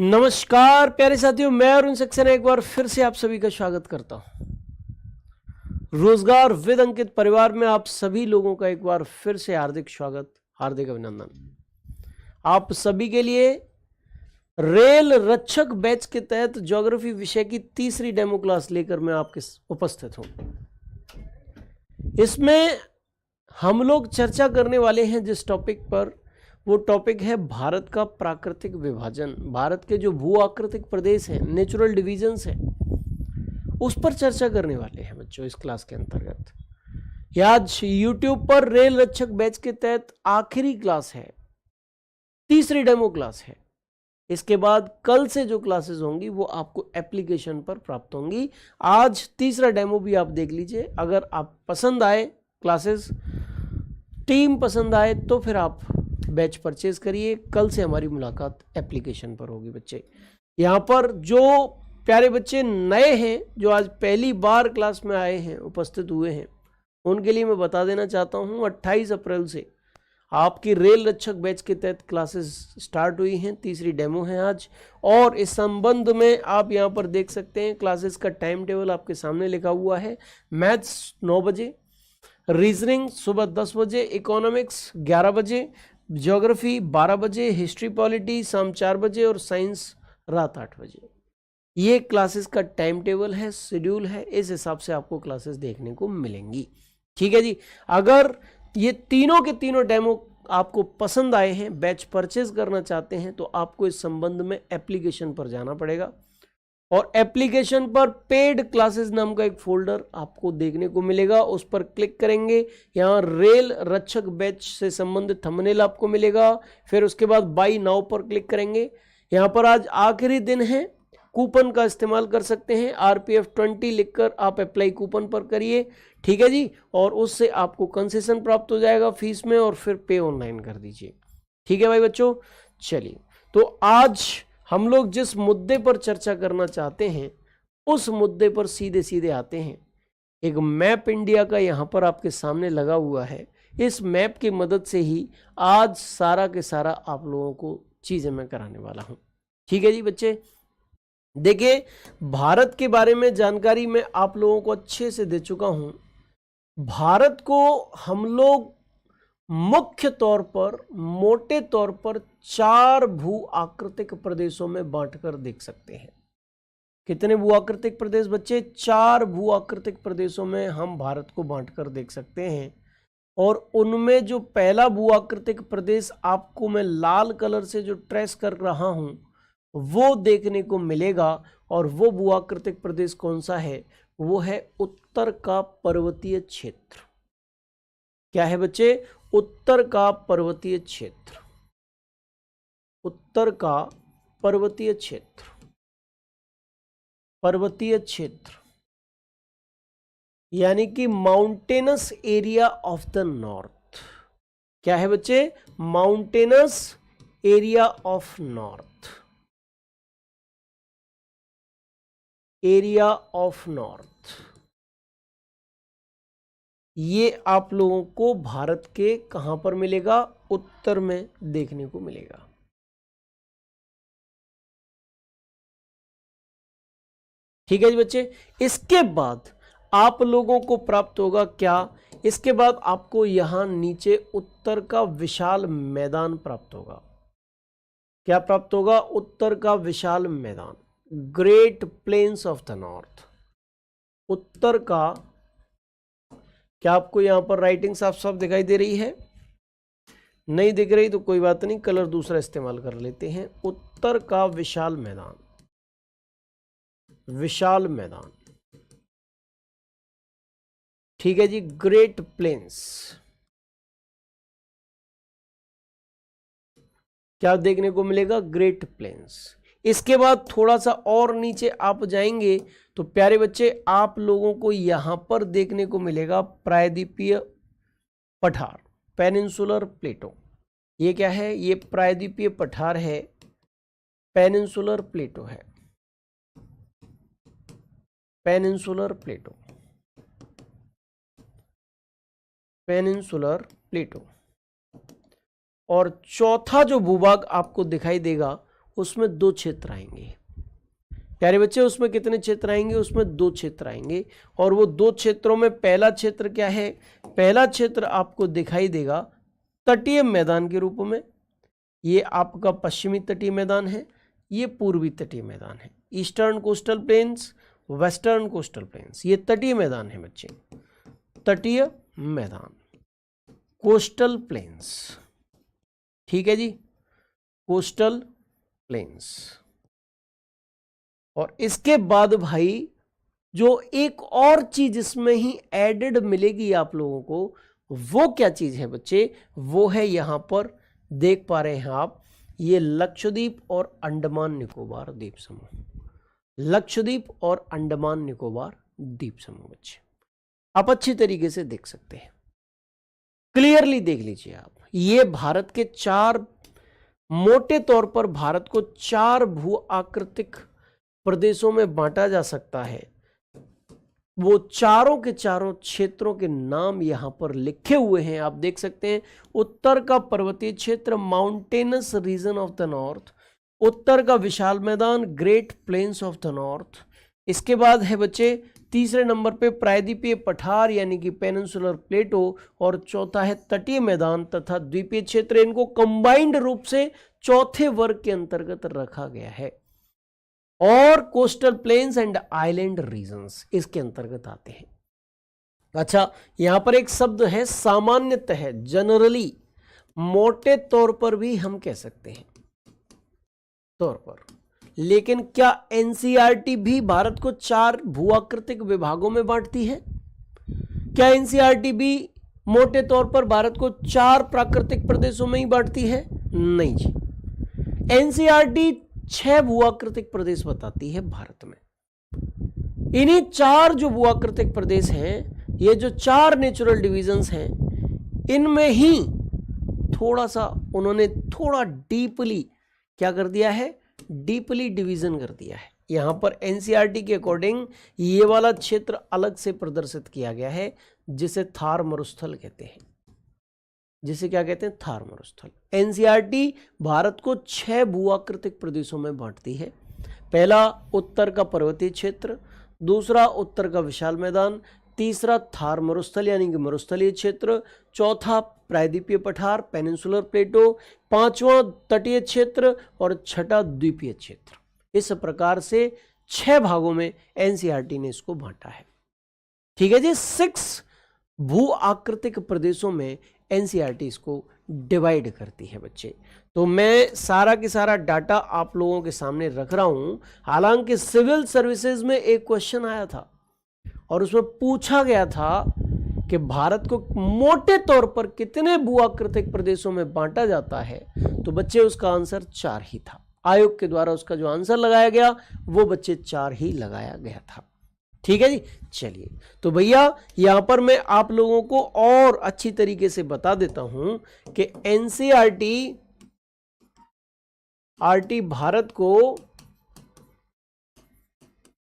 नमस्कार प्यारे साथियों, मैं अरुण सक्सेना एक बार फिर से आप सभी का स्वागत करता हूं। रोजगार विद अंकित परिवार में आप सभी लोगों का एक बार फिर से हार्दिक स्वागत, हार्दिक अभिनंदन। आप सभी के लिए रेल रक्षक बैच के तहत ज्योग्राफी विषय की तीसरी डेमो क्लास लेकर मैं आपके उपस्थित हूं। इसमें हम लोग चर्चा करने वाले हैं जिस टॉपिक पर, वो टॉपिक है भारत का प्राकृतिक विभाजन। भारत के जो भू आकृतिक प्रदेश हैं, नेचुरल डिवीजन्स हैं, उस पर चर्चा करने वाले हैं बच्चों इस क्लास के अंतर्गत। यह आज यूट्यूब पर रेल रक्षक बैच के तहत आखिरी क्लास है, तीसरी डेमो क्लास है। इसके बाद कल से जो क्लासेस होंगी वो आपको एप्लीकेशन पर प्राप्त होंगी। आज तीसरा डेमो भी आप देख लीजिए। अगर आप पसंद आए क्लासेस, टीम पसंद आए, तो फिर आप बैच परचेज करिए। कल से हमारी मुलाकात एप्लीकेशन पर होगी बच्चे। यहाँ पर जो प्यारे बच्चे नए हैं, जो आज पहली बार क्लास में आए हैं, उपस्थित हुए हैं, उनके लिए मैं बता देना चाहता हूँ 28 अप्रैल से आपकी रेल रक्षक बैच के तहत क्लासेस स्टार्ट हुई हैं। तीसरी डेमो है आज। और इस संबंध में आप यहाँ पर देख सकते हैं क्लासेस का टाइम टेबल आपके सामने लिखा हुआ है। मैथ्स 9 बजे, रीजनिंग सुबह 10 बजे, इकोनॉमिक्स 11 बजे, ज्योग्राफी 12 बजे, हिस्ट्री पॉलिटी शाम 4 बजे और साइंस रात 8 बजे। ये क्लासेस का टाइम टेबल है, शेड्यूल है। इस हिसाब से आपको क्लासेस देखने को मिलेंगी। ठीक है जी। अगर ये तीनों के तीनों डेमो आपको पसंद आए हैं, बैच परचेज करना चाहते हैं, तो आपको इस संबंध में एप्लीकेशन पर जाना पड़ेगा। और एप्लीकेशन पर पेड क्लासेस नाम का एक फोल्डर आपको देखने को मिलेगा। उस पर क्लिक करेंगे, यहाँ रेल रक्षक बैच से संबंधित थंबनेल आपको मिलेगा। फिर उसके बाद बाई नाउ पर क्लिक करेंगे। यहाँ पर आज आखिरी दिन है, कूपन का इस्तेमाल कर सकते हैं। RPF 20 लिखकर आप अप्लाई कूपन पर करिए। ठीक है जी। और उससे आपको कंसेशन प्राप्त हो जाएगा फीस में, और फिर पे ऑनलाइन कर दीजिए। ठीक है भाई बच्चों। चलिए, तो आज हम लोग जिस मुद्दे पर चर्चा करना चाहते हैं, उस मुद्दे पर सीधे सीधे आते हैं। एक मैप इंडिया का यहाँ पर आपके सामने लगा हुआ है। इस मैप की मदद से ही आज सारा के सारा आप लोगों को चीज़ें मैं कराने वाला हूँ। ठीक है जी बच्चे। देखिए, भारत के बारे में जानकारी मैं आप लोगों को अच्छे से दे चुका हूँ। भारत को हम लोग मुख्य तौर पर, मोटे तौर पर 4 भू आकृतिक प्रदेशों में बांटकर देख सकते हैं। कितने भू आकृतिक प्रदेश बच्चे? 4 भू आकृतिक प्रदेशों में हम भारत को बांटकर देख सकते हैं। और उनमें जो पहला भू आकृतिक प्रदेश आपको मैं लाल कलर से जो ट्रेस कर रहा हूं, वो देखने को मिलेगा। और वो भू आकृतिक प्रदेश कौन सा है? वो है उत्तर का पर्वतीय क्षेत्र। क्या है बच्चे? उत्तर का पर्वतीय क्षेत्र। उत्तर का पर्वतीय क्षेत्र, पर्वतीय क्षेत्र यानी कि mountainous area of the north. क्या है बच्चे? Mountainous area of north, area of north. ये आप लोगों को भारत के कहां पर मिलेगा? उत्तर में देखने को मिलेगा। ठीक है जी बच्चे। इसके बाद आप लोगों को प्राप्त होगा क्या? इसके बाद आपको यहां नीचे उत्तर का विशाल मैदान प्राप्त होगा। क्या प्राप्त होगा? उत्तर का विशाल मैदान, great plains of the north. उत्तर का, क्या आपको यहां पर राइटिंग साफ साफ दिखाई दे रही है? नहीं दिख रही तो कोई बात नहीं, कलर दूसरा इस्तेमाल कर लेते हैं। उत्तर का विशाल मैदान, विशाल मैदान। ठीक है जी। ग्रेट प्लेन्स, क्या देखने को मिलेगा? Great plains. इसके बाद थोड़ा सा और नीचे आप जाएंगे तो प्यारे बच्चे आप लोगों को यहां पर देखने को मिलेगा प्रायद्वीपीय पठार, पेनिनसुलर प्लेटो। ये क्या है? ये प्रायद्वीपीय पठार है, पेनिनसुलर प्लेटो है, पेनिनसुलर प्लेटो, पेनिनसुलर प्लेटो। और चौथा जो भूभाग आपको दिखाई देगा उसमें 2 क्षेत्र आएंगे। प्यारे बच्चे, उसमें कितने क्षेत्र आएंगे? उसमें 2 क्षेत्र आएंगे। और वो 2 क्षेत्रों में पहला क्षेत्र क्या है? पहला क्षेत्र आपको दिखाई देगा तटीय मैदान के रूप में। ये आपका पश्चिमी तटीय मैदान है, ये पूर्वी तटीय मैदान है। Eastern coastal planes, western coastal planes, ये तटीय मैदान है बच्चे, तटीय मैदान, कोस्टल प्लेन्स। ठीक है जी, कोस्टल प्लेन्स। और इसके बाद भाई जो एक और चीज इसमें ही एडेड मिलेगी आप लोगों को, वो क्या चीज है बच्चे? वो है यहां पर देख पा रहे हैं आप, ये लक्षद्वीप और अंडमान निकोबार द्वीप समूह, लक्षद्वीप और अंडमान निकोबार द्वीप समूह। बच्चे आप अच्छी तरीके से देख सकते हैं, क्लियरली देख लीजिए आप। ये भारत के 4, मोटे तौर पर भारत को 4 भू आकृतिक प्रदेशों में बांटा जा सकता है। वो चारों के चारों क्षेत्रों के नाम यहां पर लिखे हुए हैं, आप देख सकते हैं। उत्तर का पर्वतीय क्षेत्र, mountainous region of the north. उत्तर का विशाल मैदान, great plains of the north. इसके बाद है बच्चे तीसरे नंबर पे प्रायद्वीपीय पठार यानी कि पेनिनसुलर प्लेटो, और चौथा है तटीय मैदान तथा द्वीपीय क्षेत्र। इनको कंबाइंड रूप से चौथे वर्ग के अंतर्गत रखा गया है। और coastal plains and island regions इसके अंतर्गत आते हैं। अच्छा, यहां पर एक शब्द है सामान्यतः, जनरली, मोटे तौर पर भी हम कह सकते हैं, तौर पर। लेकिन क्या एनसीईआरटी भी भारत को 4 भूआकृतिक विभागों में बांटती है? क्या एनसीईआरटी भी मोटे तौर पर भारत को 4 प्राकृतिक प्रदेशों में ही बांटती है? नहीं जी, एनसीईआरटी 6 भूआकृतिक प्रदेश बताती है भारत में। इन्हीं 4 जो भूआकृतिक प्रदेश हैं, ये जो 4 नेचुरल डिविजन्स हैं, इनमें ही थोड़ा सा उन्होंने थोड़ा डीपली क्या कर दिया है? डीपली डिवीजन कर दिया है। यहां पर एनसीईआरटी के अकॉर्डिंग ये वाला क्षेत्र अलग से प्रदर्शित किया गया है, जिसे थार मरुस्थल कहते हैं। जिसे क्या कहते हैं? थार मरुस्थल। एनसीईआरटी भारत को 6 भूआकृतिक प्रदेशों में बांटती है। पहला उत्तर का पर्वतीय क्षेत्र, दूसरा उत्तर का विशाल मैदान, तीसरा थार मरुस्थल यानी कि मरुस्थलीय क्षेत्र, चौथा प्रायद्वीपीय पठार पेनिनसुलर प्लेटो, पांचवा तटीय क्षेत्र और छठा द्वीपीय क्षेत्र। इस प्रकार से 6 भागों में एनसीईआरटी ने इसको बांटा है। ठीक है जी, 6 भू आकृतिक प्रदेशों में एनसीईआरटी इसको डिवाइड करती है बच्चे। तो मैं सारा की सारा डाटा आप लोगों के सामने रख रहा हूं। हालांकि सिविल सर्विसेज में एक क्वेश्चन आया था और उसमें पूछा गया था कि भारत को मोटे तौर पर कितने भूआकृतिक प्रदेशों में बांटा जाता है, तो बच्चे उसका आंसर 4 ही था। आयोग के द्वारा उसका जो आंसर लगाया गया वो बच्चे 4 ही लगाया गया था। ठीक है जी, चलिए। तो भैया यहां पर मैं आप लोगों को और अच्छी तरीके से बता देता हूं कि एनसीईआरटी भारत को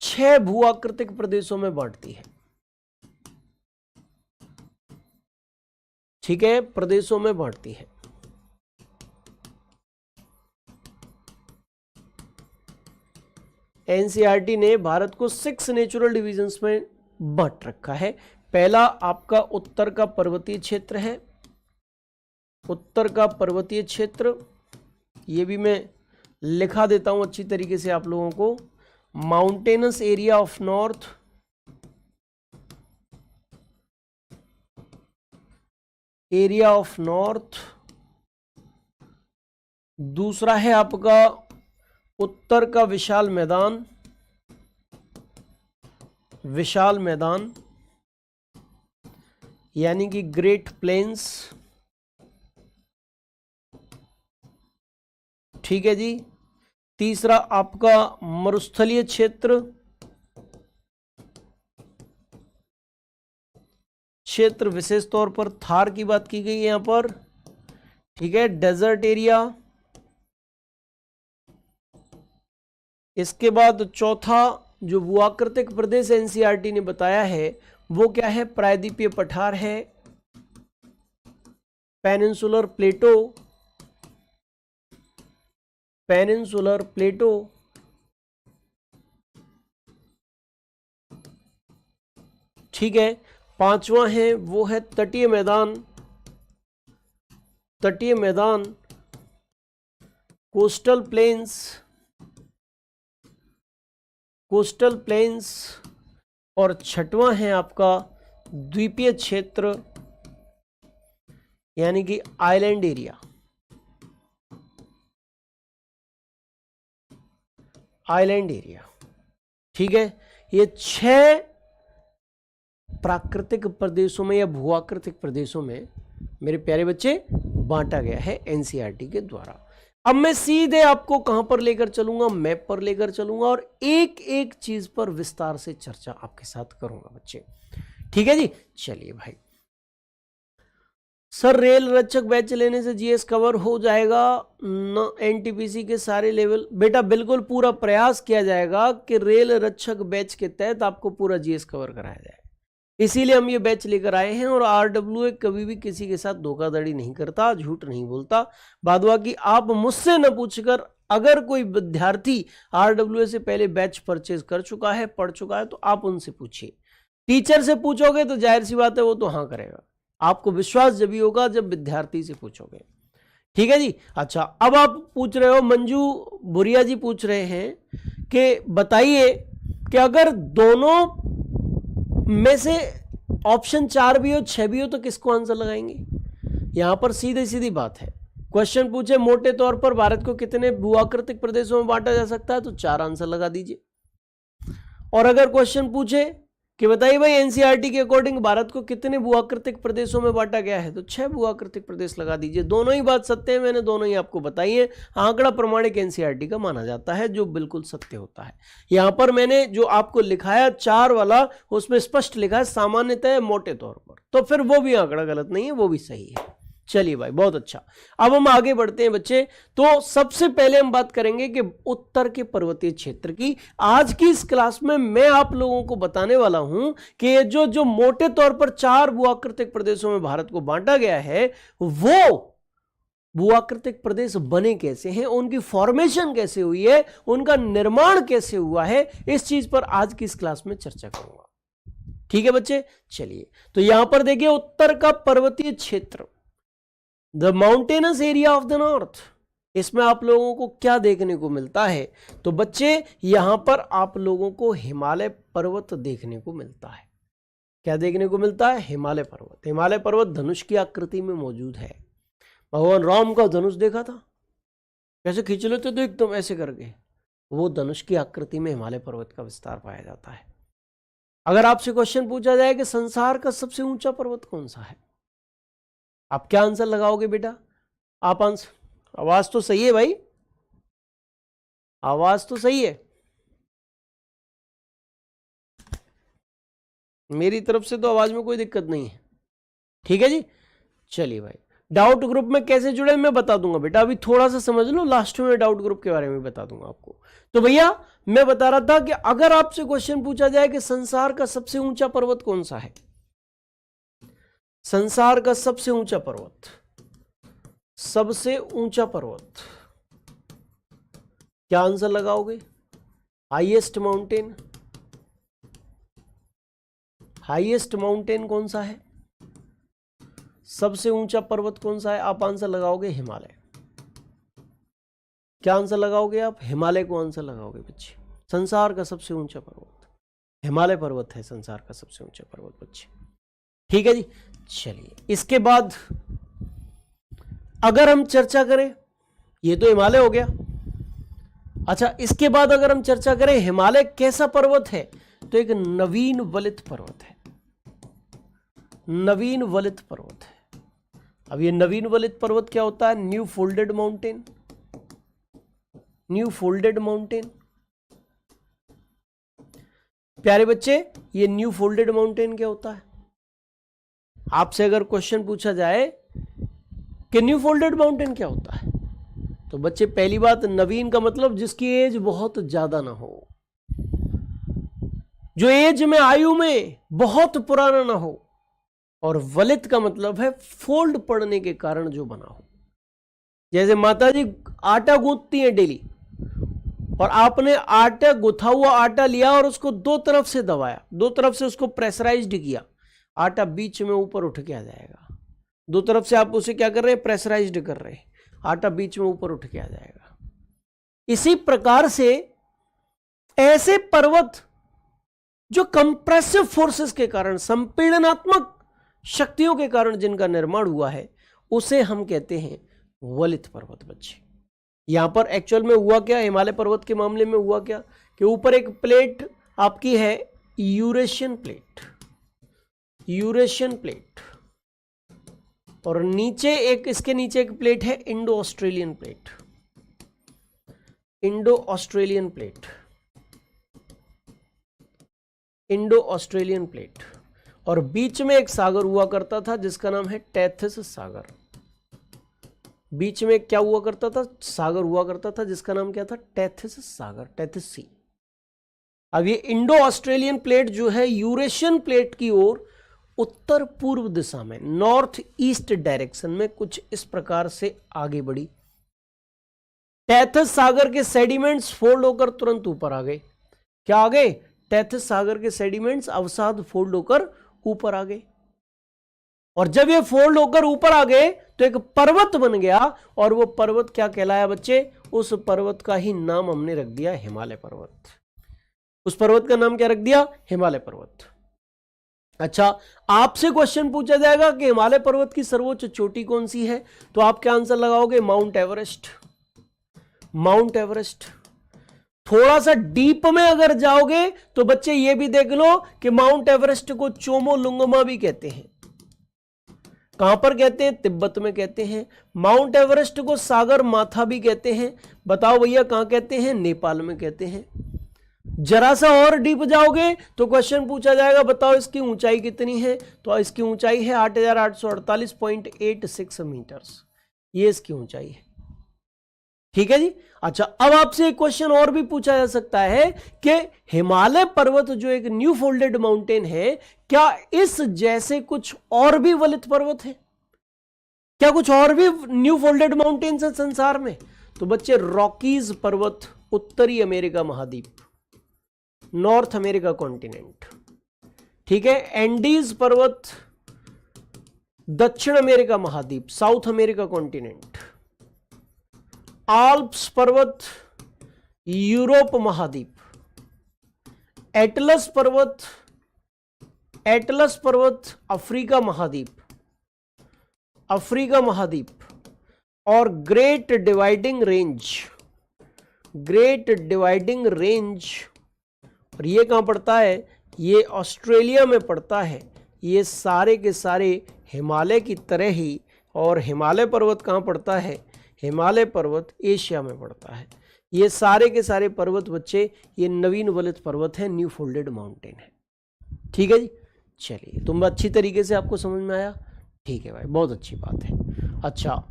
6 भूआकृतिक प्रदेशों में बांटती है। ठीक है, प्रदेशों में बांटती है। एनसीईआरटी ने भारत को 6 नेचुरल डिविजन्स में बांट रखा है। पहला आपका उत्तर का पर्वतीय क्षेत्र है। उत्तर का पर्वतीय क्षेत्र, ये भी मैं लिखा देता हूं अच्छी तरीके से आप लोगों को। Mountainous area of north, area of north. दूसरा है आपका उत्तर का विशाल मैदान, विशाल मैदान यानी कि ग्रेट प्लेन्स। ठीक है जी। तीसरा आपका मरुस्थलीय क्षेत्र, क्षेत्र विशेष तौर पर थार की बात की गई है यहां पर। ठीक है, डेजर्ट एरिया। इसके बाद चौथा जो भूआकृतिक प्रदेश एनसीईआरटी ने बताया है वो क्या है? प्रायद्वीपीय पठार है, पेनिनसुलर प्लेटो, पेनिनसुलर प्लेटो, ठीक है। पांचवा है वो है तटीय मैदान, तटीय मैदान, कोस्टल प्लेन्स, कोस्टल प्लेन्स। और छठवां है आपका द्वीपीय क्षेत्र, यानी कि आइलैंड एरिया, आइलैंड एरिया, ठीक है। ये 6 प्राकृतिक प्रदेशों में या भूआकृतिक प्रदेशों में मेरे प्यारे बच्चे बांटा गया है एनसीईआरटी के द्वारा। अब मैं सीधे आपको कहां पर लेकर चलूंगा, मैप पर लेकर चलूंगा और एक एक चीज पर विस्तार से चर्चा आपके साथ करूंगा बच्चे, ठीक है जी। चलिए भाई, सर रेल रक्षक बैच लेने से जीएस कवर हो जाएगा न, एनटीपीसी के सारे लेवल? बेटा बिल्कुल पूरा प्रयास किया जाएगा कि रेल रक्षक बैच के तहत आपको पूरा जीएस कवर कराया जाए, इसीलिए हम ये बैच लेकर आए हैं। और आरडब्ल्यूए कभी भी किसी के साथ धोखाधड़ी नहीं करता, झूठ नहीं बोलता। बाद बाकी आप मुझसे न पूछकर, अगर कोई विद्यार्थी आरडब्ल्यूए से पहले बैच परचेज कर चुका है, पढ़ चुका है, तो आप उनसे पूछिए। टीचर से पूछोगे तो जाहिर सी बात है वो तो हाँ करेगा, आपको विश्वास जब ही होगा जब विद्यार्थी से पूछोगे, ठीक है जी। अच्छा, अब आप पूछ रहे हो, मंजू बुरिया जी पूछ रहे हैं कि बताइए कि अगर दोनों में से ऑप्शन 4 भी हो 6 भी हो तो किसको आंसर लगाएंगे? यहां पर सीधी सीधी बात है। क्वेश्चन पूछे मोटे तौर पर भारत को कितने भूआकृतिक प्रदेशों में बांटा जा सकता है, तो 4 आंसर लगा दीजिए। और अगर क्वेश्चन पूछे कि बताइए भाई एनसीईआरटी के अकॉर्डिंग भारत को कितने भूआकृतिक प्रदेशों में बांटा गया है, तो 6 भूआकृतिक प्रदेश लगा दीजिए। दोनों ही बात सत्य है, मैंने दोनों ही आपको बताई है। आंकड़ा प्रमाणिक एनसीईआरटी का माना जाता है, जो बिल्कुल सत्य होता है। यहां पर मैंने जो आपको लिखाया 4 वाला, उसमें स्पष्ट लिखा है सामान्यतः मोटे तौर पर, तो फिर वो भी आंकड़ा गलत नहीं है, वो भी सही है। चलिए भाई, बहुत अच्छा। अब हम आगे बढ़ते हैं बच्चे। तो सबसे पहले हम बात करेंगे कि उत्तर के पर्वतीय क्षेत्र की। आज की इस क्लास में मैं आप लोगों को बताने वाला हूं कि जो मोटे तौर पर 4 भूआकृतिक प्रदेशों में भारत को बांटा गया है, वो भूआकृतिक प्रदेश बने कैसे हैं, उनकी फॉर्मेशन कैसे हुई है, उनका निर्माण कैसे हुआ है, इस चीज पर आज की इस क्लास में चर्चा करूंगा, ठीक है बच्चे। चलिए, तो यहां पर देखिए उत्तर का पर्वतीय क्षेत्र, the mountainous area of the north, इसमें आप लोगों को क्या देखने को मिलता है? तो बच्चे यहां पर आप लोगों को हिमालय पर्वत देखने को मिलता है। क्या देखने को मिलता है? हिमालय पर्वत। हिमालय पर्वत धनुष की आकृति में मौजूद है। भगवान राम का धनुष देखा था, कैसे खींच लेते तो एकदम ऐसे करके, वो धनुष की आकृति में हिमालय पर्वत का विस्तार पाया जाता है। अगर आपसे क्वेश्चन पूछा जाए कि संसार का सबसे ऊंचा पर्वत कौन सा है, आप क्या आंसर लगाओगे बेटा? आप आंसर, आवाज तो सही है भाई, आवाज तो सही है, मेरी तरफ से तो आवाज में कोई दिक्कत नहीं है, ठीक है जी। चलिए भाई, डाउट ग्रुप में कैसे जुड़े मैं बता दूंगा बेटा, अभी थोड़ा सा समझ लो, लास्ट में डाउट ग्रुप के बारे में बता दूंगा आपको। तो भैया मैं बता रहा था कि अगर आपसे क्वेश्चन पूछा जाए कि संसार का सबसे ऊंचा पर्वत कौन सा है, संसार का सबसे ऊंचा पर्वत, सबसे ऊंचा पर्वत, क्या आंसर लगाओगे? हाईएस्ट माउंटेन, हाईएस्ट माउंटेन कौन सा है, सबसे ऊंचा पर्वत कौन सा है? आप आंसर लगाओगे हिमालय। क्या आंसर लगाओगे आप? हिमालय को आंसर लगाओगे बच्चे। संसार का सबसे ऊंचा पर्वत हिमालय पर्वत है, संसार का सबसे ऊंचा पर्वत बच्चे, ठीक है जी। चलिए, इसके बाद अगर हम चर्चा करें, ये तो हिमालय हो गया। अच्छा, इसके बाद अगर हम चर्चा करें हिमालय कैसा पर्वत है, तो एक नवीन वलित पर्वत है, नवीन वलित पर्वत है। अब ये नवीन वलित पर्वत क्या होता है? New folded mountain, new folded mountain. प्यारे बच्चे, ये न्यू फोल्डेड माउंटेन क्या होता है? आपसे अगर क्वेश्चन पूछा जाए कि न्यू फोल्डेड माउंटेन क्या होता है, तो बच्चे पहली बात, नवीन का मतलब जिसकी एज बहुत ज्यादा ना हो, जो एज में, आयु में बहुत पुराना ना हो। और वलित का मतलब है फोल्ड पड़ने के कारण जो बना हो। जैसे माता जी आटा गूंथती हैं डेली, और आपने आटा गुथा हुआ आटा लिया और उसको दो तरफ से दबाया, दो तरफ से उसको प्रेशराइज्ड किया, आटा बीच में ऊपर उठ के आ जाएगा। दो तरफ से आप उसे क्या कर रहे हैं, प्रेशराइज्ड कर रहे हैं, आटा बीच में ऊपर उठ के आ जाएगा। इसी प्रकार से ऐसे पर्वत जो कंप्रेसिव फोर्सेस के कारण, संपीड़नात्मक शक्तियों के कारण जिनका निर्माण हुआ है, उसे हम कहते हैं वलित पर्वत। बच्चे यहां पर एक्चुअल में हुआ क्या, हिमालय पर्वत के मामले में हुआ क्या कि ऊपर एक प्लेट आपकी है यूरेशियन प्लेट, यूरेशियन प्लेट, और नीचे एक, इसके नीचे एक प्लेट है Indo Australian plate, Indo Australian plate, Indo Australian plate, और बीच में एक सागर हुआ करता था जिसका नाम है टेथिस सागर। बीच में क्या हुआ करता था, सागर हुआ करता था जिसका नाम क्या था, टेथिस सागर, टेथिस सी। अब ये इंडो ऑस्ट्रेलियन प्लेट जो है यूरेशियन प्लेट की ओर उत्तर पूर्व दिशा में, नॉर्थ ईस्ट डायरेक्शन में कुछ इस प्रकार से आगे बढ़ी। टेथिस सागर के सेडिमेंट्स फोल्ड होकर तुरंत ऊपर आ गए। क्या आ गए, टेथिस सागर के सेडिमेंट्स अवसाद फोल्ड होकर ऊपर आ गए, और जब ये फोल्ड होकर ऊपर आ गए तो एक पर्वत बन गया, और वो पर्वत क्या कहलाया बच्चे, उस पर्वत का ही नाम हमने रख दिया हिमालय पर्वत। उस पर्वत का नाम क्या रख दिया, हिमालय पर्वत। अच्छा, आपसे क्वेश्चन पूछा जाएगा कि हिमालय पर्वत की सर्वोच्च चोटी कौन सी है, तो आप क्या आंसर लगाओगे, माउंट एवरेस्ट। Mount Everest. थोड़ा सा डीप में अगर जाओगे तो बच्चे ये भी देख लो कि माउंट एवरेस्ट को चोमोलुंगमा भी कहते हैं। कहां पर कहते हैं, तिब्बत में कहते हैं। माउंट एवरेस्ट को सागर माथा भी कहते हैं। बताओ भैया कहां कहते हैं, नेपाल में कहते हैं। जरा सा और डीप जाओगे तो क्वेश्चन पूछा जाएगा, बताओ इसकी ऊंचाई कितनी है, तो इसकी ऊंचाई है 8848.86 मीटर्स, ये इसकी ऊंचाई है। ठीक है जी। अच्छा, अब आपसे एक क्वेश्चन और भी पूछा जा सकता है कि हिमालय पर्वत जो एक न्यू फोल्डेड माउंटेन है, क्या इस जैसे कुछ और भी वलित पर्वत है, क्या कुछ और भी न्यू फोल्डेड माउंटेन्स है संसार में? तो बच्चे रॉकीज पर्वत उत्तरी अमेरिका महाद्वीप, नॉर्थ अमेरिका कॉन्टिनेंट, ठीक है। एंडीज पर्वत दक्षिण अमेरिका महाद्वीप, साउथ अमेरिका कॉन्टिनेंट। आल्प्स पर्वत यूरोप महाद्वीप। एटलस पर्वत अफ्रीका महाद्वीप, अफ्रीका महाद्वीप। और ग्रेट डिवाइडिंग रेंज, और ये कहां पड़ता है, ये ऑस्ट्रेलिया में पड़ता है। ये सारे के सारे हिमालय की तरह ही, और हिमालय पर्वत कहां पड़ता है, हिमालय पर्वत एशिया में पड़ता है। ये सारे के सारे पर्वत बच्चे ये नवीन वलित पर्वत है, न्यू फोल्डेड माउंटेन है। ठीक है जी। चलिए, तुम अच्छी तरीके से आपको समझ में आया, ठीक है भाई, बहुत अच्छी बात है। अच्छा,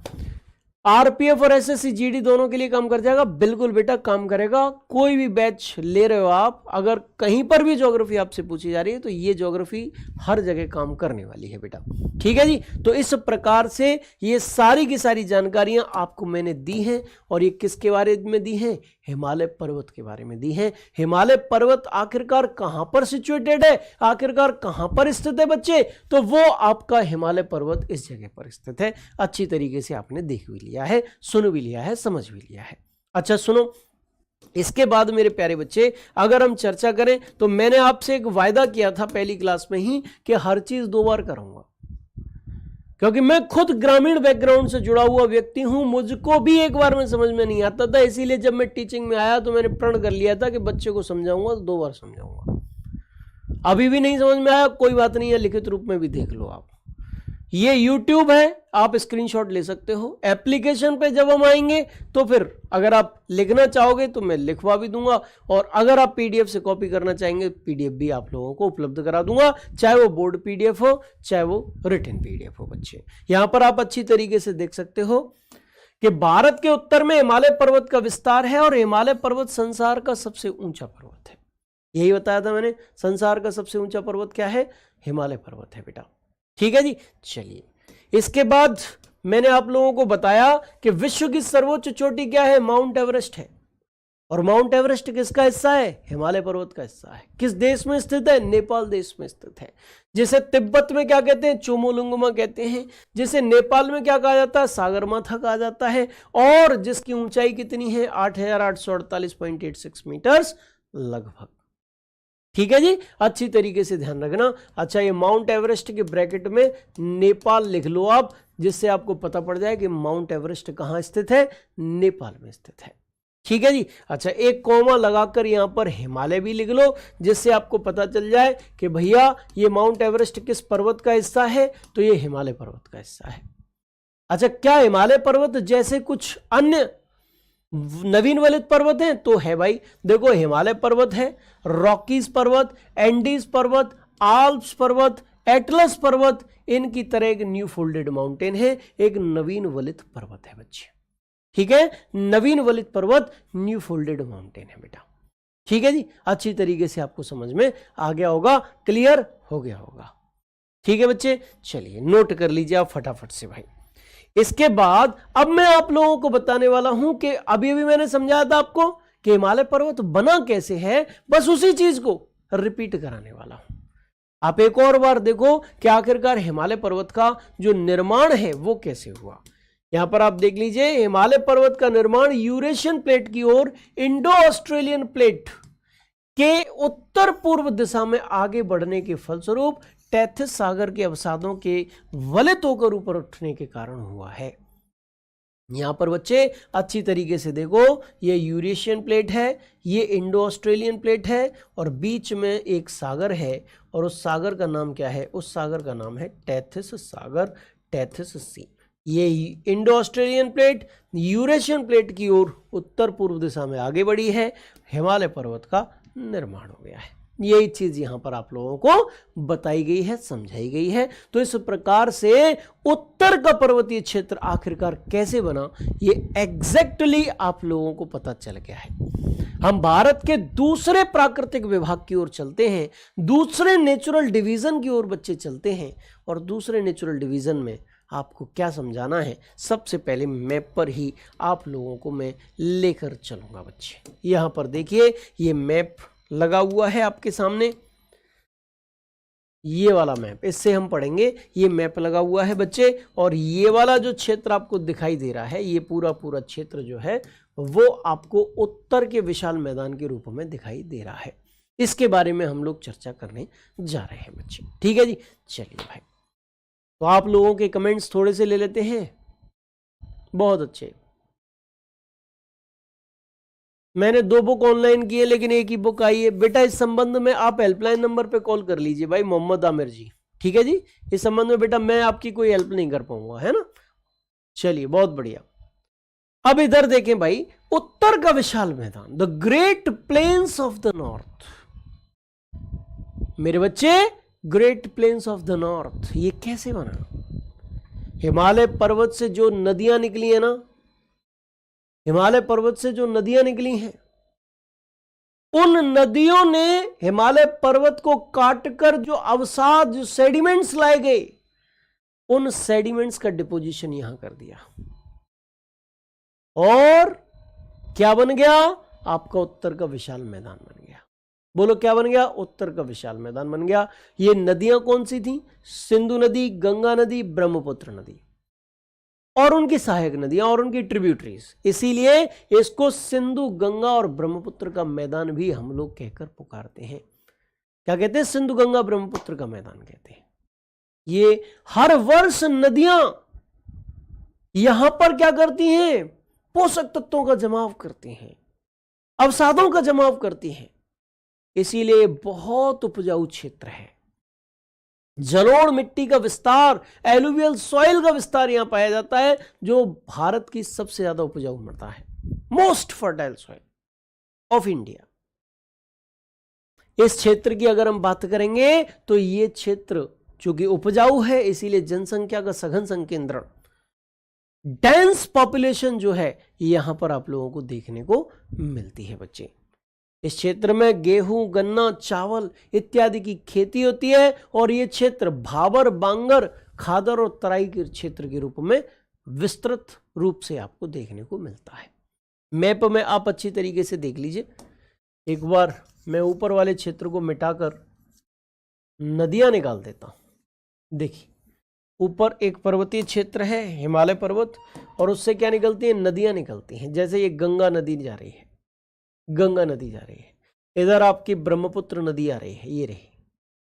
आरपीएफ और एसएससी जीडी दोनों के लिए काम कर जाएगा, बिल्कुल बेटा काम करेगा। कोई भी बैच ले रहे हो आप, अगर कहीं पर भी ज्योग्राफी आपसे पूछी जा रही है तो ये ज्योग्राफी हर जगह काम करने वाली है बेटा। ठीक है जी। तो इस प्रकार से ये सारी की सारी जानकारियां आपको मैंने दी हैं, और ये किसके बारे में दी हैं, हिमालय पर्वत के बारे में दी हैं। हिमालय पर्वत आखिरकार कहां पर सिचुएटेड है, आखिरकार कहां पर स्थित है बच्चे, तो वो आपका हिमालय पर्वत इस जगह पर स्थित है। अच्छी तरीके से आपने देख भी लिया है, सुन भी लिया है, समझ भी लिया है। अच्छा सुनो, इसके बाद मेरे प्यारे बच्चे अगर हम चर्चा करें तो मैंने आपसे एक वायदा किया था पहली क्लास में ही कि हर चीज 2 बार करूंगा, क्योंकि मैं खुद ग्रामीण बैकग्राउंड से जुड़ा हुआ व्यक्ति हूं। मुझको भी एक बार में समझ में नहीं आता था, इसीलिए जब मैं टीचिंग में आया तो मैंने प्रण कर लिया था कि बच्चे को समझाऊंगा तो 2 बार समझाऊंगा। अभी भी नहीं समझ में आया, कोई बात नहीं है, लिखित रूप में भी देख लो आप। ये YouTube है, आप स्क्रीनशॉट ले सकते हो। एप्लीकेशन पे जब हम आएंगे तो फिर अगर आप लिखना चाहोगे तो मैं लिखवा भी दूंगा, और अगर आप पीडीएफ से कॉपी करना चाहेंगे पीडीएफ भी आप लोगों को उपलब्ध करा दूंगा, चाहे वो बोर्ड पीडीएफ हो चाहे वो रिटन पीडीएफ हो। बच्चे यहां पर आप अच्छी तरीके से देख सकते हो कि भारत के उत्तर में हिमालय पर्वत का विस्तार है, और हिमालय पर्वत संसार का सबसे ऊंचा पर्वत है। यही बताया था मैंने, संसार का सबसे ऊंचा पर्वत क्या है, हिमालय पर्वत है बेटा। ठीक है जी। चलिए, इसके बाद मैंने आप लोगों को बताया कि विश्व की सर्वोच्च चोटी क्या है? माउंट एवरेस्ट है। और माउंट एवरेस्ट किसका हिस्सा है? हिमालय पर्वत का हिस्सा है। किस देश में स्थित है? नेपाल देश में स्थित है। जिसे तिब्बत में क्या कहते हैं? चोमोलुंगमा कहते हैं। जिसे नेपाल में क्या कहा जाता है? सागरमाथा कहा जाता है। और जिसकी ऊंचाई कितनी है? 8,848.86 मीटर्स लगभग। ठीक है जी, अच्छी तरीके से ध्यान रखना। अच्छा, ये माउंट एवरेस्ट के ब्रैकेट में नेपाल लिख लो आप, जिससे आपको पता पड़ जाए कि माउंट एवरेस्ट कहां स्थित है? नेपाल में स्थित है। ठीक है जी। अच्छा, एक कॉमा लगाकर यहां पर हिमालय भी लिख लो, जिससे आपको पता चल जाए कि भैया ये माउंट एवरेस्ट किस पर्वत का हिस्सा है? तो ये हिमालय पर्वत का हिस्सा है। अच्छा, क्या हिमालय पर्वत जैसे कुछ अन्य नवीन वलित पर्वत हैं? तो है भाई। देखो, हिमालय पर्वत है, रॉकीज पर्वत, एंडीज पर्वत, आल्प्स पर्वत, एटलस पर्वत, इनकी तरह एक न्यू फोल्डेड माउंटेन है, एक नवीन वलित पर्वत है बच्चे। ठीक है, नवीन वलित पर्वत न्यू फोल्डेड माउंटेन है बेटा। ठीक है जी, अच्छी तरीके से आपको समझ में आ गया होगा, क्लियर हो गया होगा। ठीक है बच्चे, चलिए नोट कर लीजिए आप फटाफट से भाई। इसके बाद अब मैं आप लोगों को बताने वाला हूं कि अभी अभी मैंने समझाया था आपको कि हिमालय पर्वत बना कैसे है, बस उसी चीज को रिपीट कराने वाला हूं। आप एक और बार देखो कि आखिरकार हिमालय पर्वत का जो निर्माण है वो कैसे हुआ। यहां पर आप देख लीजिए, हिमालय पर्वत का निर्माण यूरेशियन प्लेट की ओर इंडो ऑस्ट्रेलियन प्लेट के उत्तर पूर्व दिशा में आगे बढ़ने के फलस्वरूप टेथिस सागर के अवसादों के वलित होकर ऊपर उठने के कारण हुआ है। यहां पर बच्चे अच्छी तरीके से देखो, ये यूरेशियन प्लेट है, ये इंडो ऑस्ट्रेलियन प्लेट है, और बीच में एक सागर है, और उस सागर का नाम क्या है? उस सागर का नाम है टेथिस सागर, टेथिस सी। ये Indo Australian plate Eurasian plate की ओर उत्तर पूर्व दिशा में आगे बढ़ी है, हिमालय पर्वत का निर्माण हो गया है। यही चीज यहां पर आप लोगों को बताई गई है, समझाई गई है। तो इस प्रकार से उत्तर का पर्वतीय क्षेत्र आखिरकार कैसे बना, ये एग्जैक्टली आप लोगों को पता चल गया है। हम भारत के दूसरे प्राकृतिक विभाग की ओर चलते हैं, दूसरे नेचुरल डिवीजन की ओर बच्चे चलते हैं। और दूसरे नेचुरल डिवीजन में आपको क्या समझाना है, सबसे पहले मैप पर ही आप लोगों को मैं लेकर चलूंगा बच्चे। यहां पर देखिए, ये मैप लगा हुआ है आपके सामने, ये वाला मैप, इससे हम पढ़ेंगे। ये मैप लगा हुआ है बच्चे, और ये वाला जो क्षेत्र आपको दिखाई दे रहा है, ये पूरा पूरा क्षेत्र जो है वो आपको उत्तर के विशाल मैदान के रूप में दिखाई दे रहा है। इसके बारे में हम लोग चर्चा करने जा रहे हैं बच्चे। ठीक है जी, चलिए भाई, तो आप लोगों के कमेंट्स थोड़े से ले लेते हैं। बहुत अच्छे। मैंने 2 बुक ऑनलाइन की है, लेकिन एक ही बुक आई है बेटा। इस संबंध में आप हेल्पलाइन नंबर पे कॉल कर लीजिए भाई, मोहम्मद आमिर जी। ठीक है जी, इस संबंध में बेटा मैं आपकी कोई हेल्प नहीं कर पाऊंगा, है ना। चलिए, बहुत बढ़िया। अब इधर देखें भाई, उत्तर का विशाल मैदान, the great plains of the north. मेरे बच्चे, great plains of the north ये कैसे बना? हिमालय पर्वत से जो नदियां निकली है ना, हिमालय पर्वत से जो नदियां निकली हैं, उन नदियों ने हिमालय पर्वत को काटकर जो अवसाद, जो सेडिमेंट्स लाए गए, उन सेडिमेंट्स का डिपोजिशन यहां कर दिया, और क्या बन गया? आपका उत्तर का विशाल मैदान बन गया। बोलो क्या बन गया? उत्तर का विशाल मैदान बन गया। ये नदियां कौन सी थी? सिंधु नदी, गंगा नदी, ब्रह्मपुत्र नदी, और उनकी सहायक नदियां और उनकी ट्रिब्यूटरीज। इसीलिए इसको सिंधु, गंगा और ब्रह्मपुत्र का मैदान भी हम लोग कहकर पुकारते हैं। क्या कहते हैं? सिंधु, गंगा, ब्रह्मपुत्र का मैदान कहते हैं। ये हर वर्ष नदियां यहां पर क्या करती हैं? पोषक तत्वों का जमाव करती हैं, अवसादों का जमाव करती हैं। इसीलिए बहुत उपजाऊ क्षेत्र है। जलोढ़ मिट्टी का विस्तार, एलुवियल सॉइल का विस्तार यहां पाया जाता है, जो भारत की सबसे ज्यादा उपजाऊ मृदा है, most fertile soil of India. इस क्षेत्र की अगर हम बात करेंगे तो यह क्षेत्र चूंकि उपजाऊ है, इसीलिए जनसंख्या का सघन संकेंद्रण, डेंस पॉपुलेशन जो है यहां पर आप लोगों को देखने को मिलती है बच्चे। इस क्षेत्र में गेहूं, गन्ना, चावल इत्यादि की खेती होती है, और यह क्षेत्र भाबर, बांगर, खादर और तराई के क्षेत्र के रूप में विस्तृत रूप से आपको देखने को मिलता है। मैप में आप अच्छी तरीके से देख लीजिए। एक बार मैं ऊपर वाले क्षेत्र को मिटाकर नदियां निकाल देता हूं। देखिए, ऊपर एक पर्वतीय क्षेत्र है, हिमालय पर्वत, और उससे क्या निकलती है? नदियां निकलती हैं। जैसे ये गंगा नदी जा रही है, गंगा नदी जा रही है, इधर आपकी ब्रह्मपुत्र नदी आ रही है, ये रही,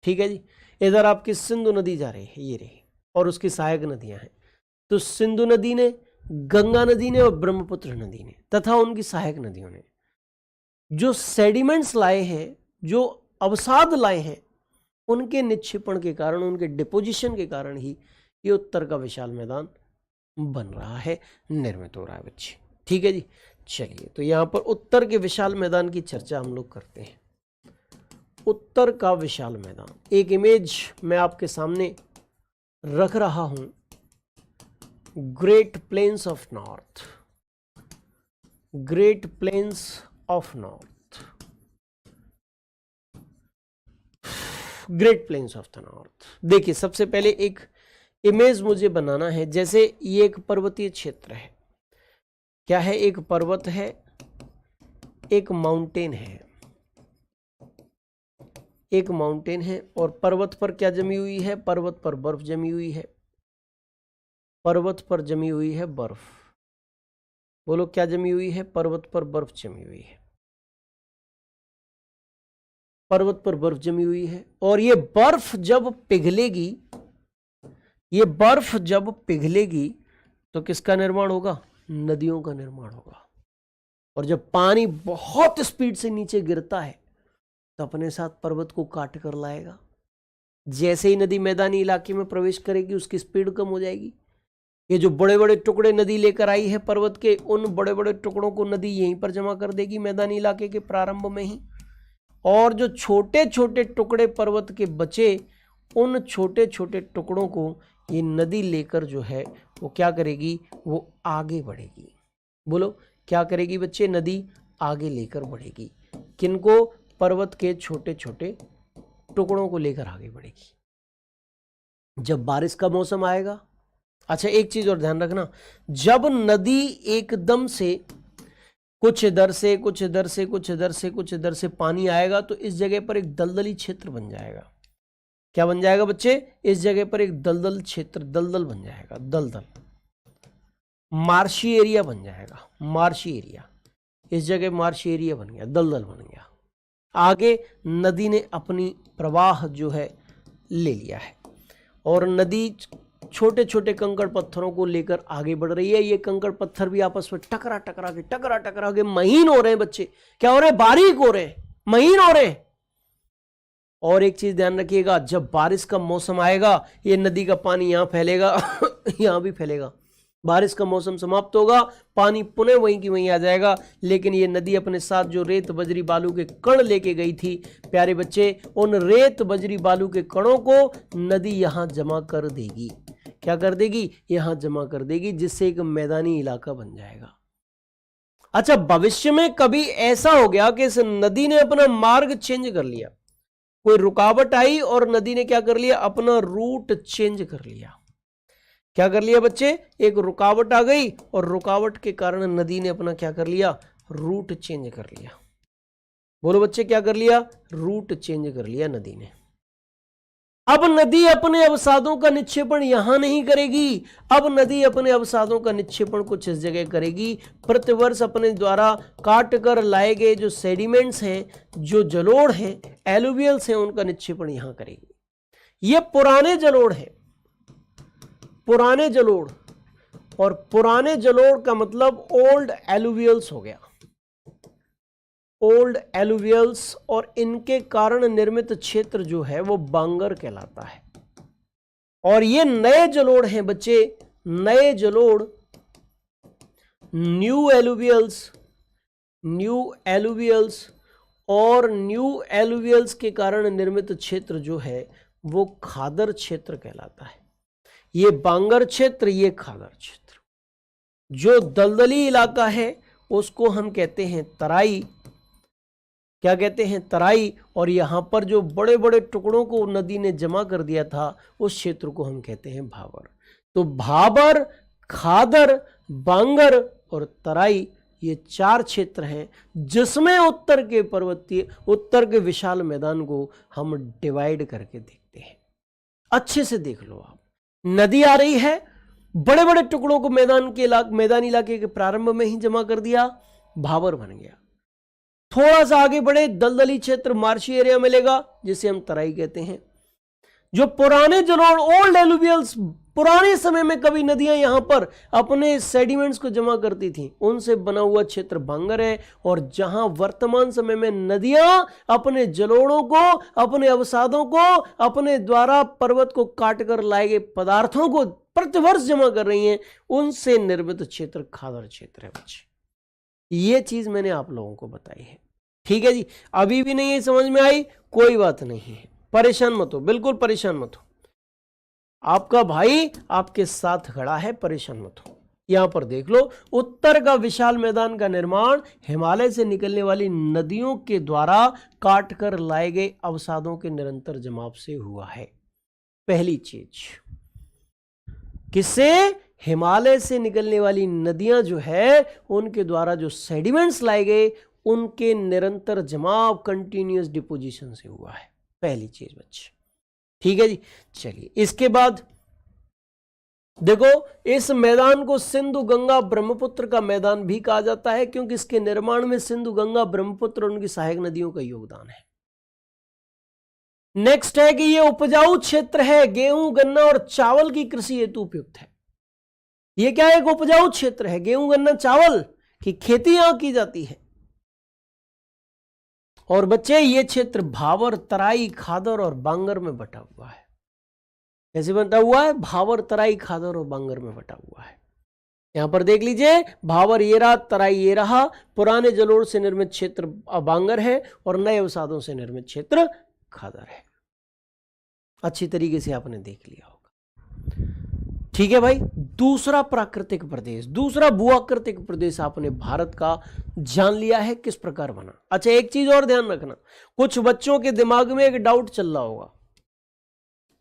ठीक है जी। इधर आपकी सिंधु नदी जा रही है, ये रही, और उसकी सहायक नदियां हैं। तो सिंधु नदी ने, गंगा नदी ने और ब्रह्मपुत्र नदी ने तथा उनकी सहायक नदियों ने जो सेडिमेंट्स लाए हैं, जो अवसाद लाए हैं, उनके निक्षेपण के कारण, उनके डिपोजिशन के कारण ही ये उत्तर का विशाल मैदान बन रहा है, निर्मित हो रहा है बच्चे, ठीक है जी। चलिए, तो यहाँ पर उत्तर के विशाल मैदान की चर्चा हम लोग करते हैं। उत्तर का विशाल मैदान, एक इमेज मैं आपके सामने रख रहा हूं, great plains of north, great plains of north, great plains of the north. देखिए, सबसे पहले एक इमेज मुझे बनाना है। जैसे ये एक पर्वतीय क्षेत्र है, क्या है? एक पर्वत है, एक माउंटेन है, एक माउंटेन है, और पर्वत पर क्या जमी हुई है? पर्वत पर बर्फ जमी हुई है, पर्वत पर जमी हुई है बर्फ। बोलो, क्या जमी हुई है? पर्वत पर बर्फ जमी हुई है, पर्वत पर बर्फ जमी हुई है। और ये बर्फ जब पिघलेगी, ये बर्फ जब पिघलेगी तो किसका निर्माण होगा? नदियों का निर्माण होगा। और जब पानी बहुत स्पीड से नीचे गिरता है तो अपने साथ पर्वत को काट कर लाएगा। जैसे ही नदी मैदानी इलाके में प्रवेश करेगी, उसकी स्पीड कम हो जाएगी। ये जो बड़े बड़े टुकड़े नदी लेकर आई है पर्वत के, उन बड़े बड़े टुकड़ों को नदी यहीं पर जमा कर देगी मैदानी इलाके के प्रारंभ में ही। और जो छोटे छोटे टुकड़े पर्वत के बचे, उन छोटे छोटे टुकड़ों को ये नदी लेकर जो है वो क्या करेगी? वो आगे बढ़ेगी। बोलो, क्या करेगी बच्चे? नदी आगे लेकर बढ़ेगी। किनको? पर्वत के छोटे छोटे टुकड़ों को लेकर आगे बढ़ेगी। जब बारिश का मौसम आएगा, अच्छा एक चीज और ध्यान रखना, जब नदी एकदम से कुछ इधर से कुछ इधर से कुछ इधर से कुछ इधर से पानी आएगा तो इस जगह पर एक दलदली क्षेत्र बन जाएगा। क्या बन जाएगा बच्चे? इस जगह पर एक दलदल क्षेत्र, दलदल बन जाएगा, दलदल, मार्शी एरिया बन जाएगा, मार्शी एरिया। इस जगह मार्शी एरिया बन गया, दलदल बन गया। आगे नदी ने अपनी प्रवाह जो है ले लिया है, और नदी छोटे छोटे कंकड़ पत्थरों को लेकर आगे बढ़ रही है। ये कंकड़ पत्थर भी आपस में टकरा टकरा के महीन हो रहे हैं बच्चे। क्या हो रहे हैं? बारीक हो रहे हैं, महीन हो रहे हैं। और एक चीज ध्यान रखिएगा, जब बारिश का मौसम आएगा, ये नदी का पानी यहां फैलेगा यहां भी फैलेगा। बारिश का मौसम समाप्त होगा, पानी पुनः वहीं की वहीं आ जाएगा। लेकिन ये नदी अपने साथ जो रेत बजरी बालू के कण लेके गई थी प्यारे बच्चे, उन रेत बजरी बालू के कणों को नदी यहां जमा कर देगी। क्या कर देगी? यहां जमा कर देगी, जिससे एक मैदानी इलाका बन जाएगा। अच्छा, भविष्य में कभी ऐसा हो गया कि इस नदी ने अपना मार्ग चेंज कर लिया, कोई रुकावट आई और नदी ने क्या कर लिया? अपना रूट चेंज कर लिया। क्या कर लिया बच्चे? एक रुकावट आ गई और रुकावट के कारण नदी ने अपना क्या कर लिया? रूट चेंज कर लिया। बोलो बच्चे, क्या कर लिया? रूट चेंज कर लिया नदी ने। अब नदी अपने अवसादों का निक्षेपण यहां नहीं करेगी, अब नदी अपने अवसादों का निक्षेपण कुछ इस जगह करेगी। प्रतिवर्ष अपने द्वारा काट कर लाए गए जो सेडिमेंट्स हैं, जो जलोढ़ हैं, एलुवियल्स हैं, उनका निक्षेपण यहां करेगी। ये पुराने जलोढ़ हैं, पुराने जलोढ़, और पुराने जलोढ़ का मतलब ओल्ड एलुवियल्स हो गया, ओल्ड एलुवियल्स। और इनके कारण निर्मित क्षेत्र जो है वो बांगर कहलाता है। और ये नए जलोढ़ हैं बच्चे, नए जलोढ़, न्यू एलुवियल्स, न्यू एलुवियल्स। और न्यू एलुवियल्स के कारण निर्मित क्षेत्र जो है वो खादर क्षेत्र कहलाता है। ये बांगर क्षेत्र, ये खादर क्षेत्र। जो दलदली इलाका है उसको हम कहते हैं तराई। क्या कहते हैं? तराई। और यहां पर जो बड़े बड़े टुकड़ों को नदी ने जमा कर दिया था, उस क्षेत्र को हम कहते हैं भाबर। तो भाबर, खादर, बांगर और तराई, ये 4 क्षेत्र हैं जिसमें उत्तर के विशाल मैदान को हम डिवाइड करके देखते हैं। अच्छे से देख लो आप, नदी आ रही है, बड़े बड़े टुकड़ों को मैदानी इलाके के प्रारंभ में ही जमा कर दिया, भाबर बन गया। थोड़ा सा आगे बढ़े, दलदली क्षेत्र मार्शी एरिया मिलेगा जिसे हम तराई कहते हैं। जो पुराने जलोढ़, ओल्ड एलुवियल्स, पुराने समय में कभी नदियां यहां पर अपने सेडिमेंट्स को जमा करती थी, उनसे बना हुआ क्षेत्र बांगर है। और जहां वर्तमान समय में नदियां अपने जलोढ़ों को, अपने अवसादों को, अपने द्वारा पर्वत को काटकर लाए गए पदार्थों को प्रतिवर्ष जमा कर रही हैं, उनसे निर्मित क्षेत्र खादर क्षेत्र है बच्चे। ये चीज मैंने आप लोगों को बताई है। ठीक है जी, अभी भी नहीं समझ में आई, कोई बात नहीं है, परेशान मत हो, बिल्कुल परेशान मत हो। आपका भाई आपके साथ खड़ा है, परेशान मत हो। यहां पर देख लो, उत्तर का विशाल मैदान का निर्माण हिमालय से निकलने वाली नदियों के द्वारा काटकर लाए गए अवसादों के निरंतर जमाव से हुआ है। पहली चीज, किससे? हिमालय से निकलने वाली नदियां जो है, उनके द्वारा जो सेडिमेंट्स लाए गए, उनके निरंतर जमाव, कंटिन्यूअस डिपोजिशन से हुआ है। पहली चीज बच्चे, ठीक है जी। चलिए, इसके बाद देखो, इस मैदान को सिंधु गंगा ब्रह्मपुत्र का मैदान भी कहा जाता है, क्योंकि इसके निर्माण में सिंधु गंगा ब्रह्मपुत्र और उनकी सहायक नदियों का योगदान है। नेक्स्ट है कि यह उपजाऊ क्षेत्र है, गेहूं, गन्ना और चावल की कृषि हेतु उपयुक्त है। यह क्या है? एक उपजाऊ क्षेत्र है, गेहूं, गन्ना, चावल की खेती यहां की जाती है। और बच्चे, ये क्षेत्र भाबर, तराई, खादर और बांगर में बटा हुआ है। कैसे बटा हुआ है? भाबर, तराई, खादर और बांगर में बटा हुआ है। यहां पर देख लीजिए, भाबर ये रहा, तराई ये रहा, पुराने जलोढ़ से निर्मित क्षेत्र बांगर है और नए अवसादों से निर्मित क्षेत्र खादर है। अच्छी तरीके से आपने देख लिया होगा। ठीक है भाई, दूसरा प्राकृतिक प्रदेश, दूसरा भूआकृतिक प्रदेश आपने भारत का जान लिया है किस प्रकार बना। अच्छा, एक चीज और ध्यान रखना, कुछ बच्चों के दिमाग में एक डाउट चल रहा होगा,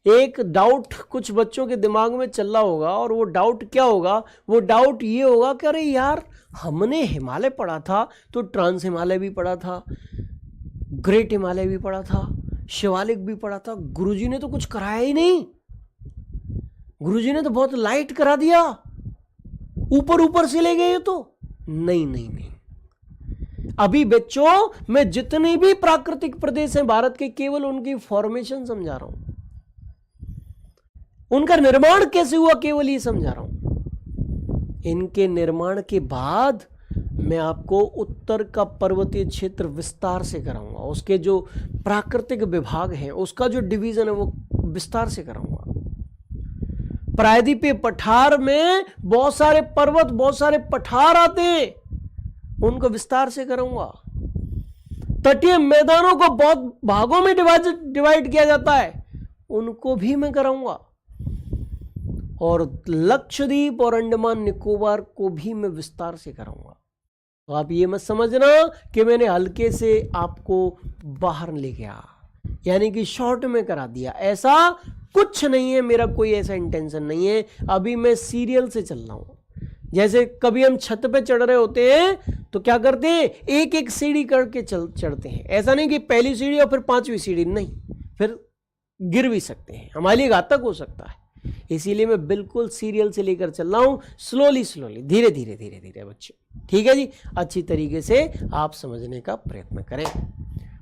एक डाउट कुछ बच्चों के दिमाग में चल रहा होगा। और वो डाउट क्या होगा? वो डाउट ये होगा कि अरे यार, हमने हिमालय पढ़ा था, तो ट्रांस हिमालय भी पढ़ा था, ग्रेट हिमालय भी पढ़ा था, शिवालिक भी पढ़ा था, गुरुजी ने तो कुछ कराया ही नहीं, गुरुजी ने तो बहुत लाइट करा दिया, ऊपर ऊपर से ले गए। तो नहीं नहीं नहीं, अभी बच्चों मैं जितने भी प्राकृतिक प्रदेश हैं भारत के, केवल उनकी फॉर्मेशन समझा रहा हूं, उनका निर्माण कैसे हुआ केवल ये समझा रहा हूं। इनके निर्माण के बाद मैं आपको उत्तर का पर्वतीय क्षेत्र विस्तार से कराऊंगा, उसके जो प्राकृतिक विभाग हैं, उसका जो डिवीजन है वो विस्तार से कराऊंगा। प्रायद्वीपीय पठार में बहुत सारे पर्वत, बहुत सारे पठार आते हैं, उनको विस्तार से कराऊंगा। तटीय मैदानों को बहुत भागों में डिवाइड किया जाता है, उनको भी मैं कराऊंगा। और लक्षद्वीप और अंडमान निकोबार को भी मैं विस्तार से कराऊंगा। तो आप ये मत समझना कि मैंने हल्के से आपको बाहर ले गया, यानी कि शॉर्ट में करा दिया, ऐसा कुछ नहीं है, मेरा कोई ऐसा इंटेंशन नहीं है। अभी मैं सीरियल से चल रहा हूं। जैसे कभी हम छत पे चढ़ रहे होते हैं तो क्या करते हैं, एक एक सीढ़ी करके चढ़ते हैं। ऐसा नहीं कि पहली सीढ़ी और फिर 5वीं सीढ़ी, नहीं, फिर गिर भी सकते हैं, हमारे लिए घातक हो सकता है। इसीलिए मैं बिल्कुल सीरियल से लेकर चल रहा हूं, स्लोली स्लोली, धीरे धीरे धीरे धीरे बच्चे। ठीक है जी, अच्छी तरीके से आप समझने का प्रयत्न करें।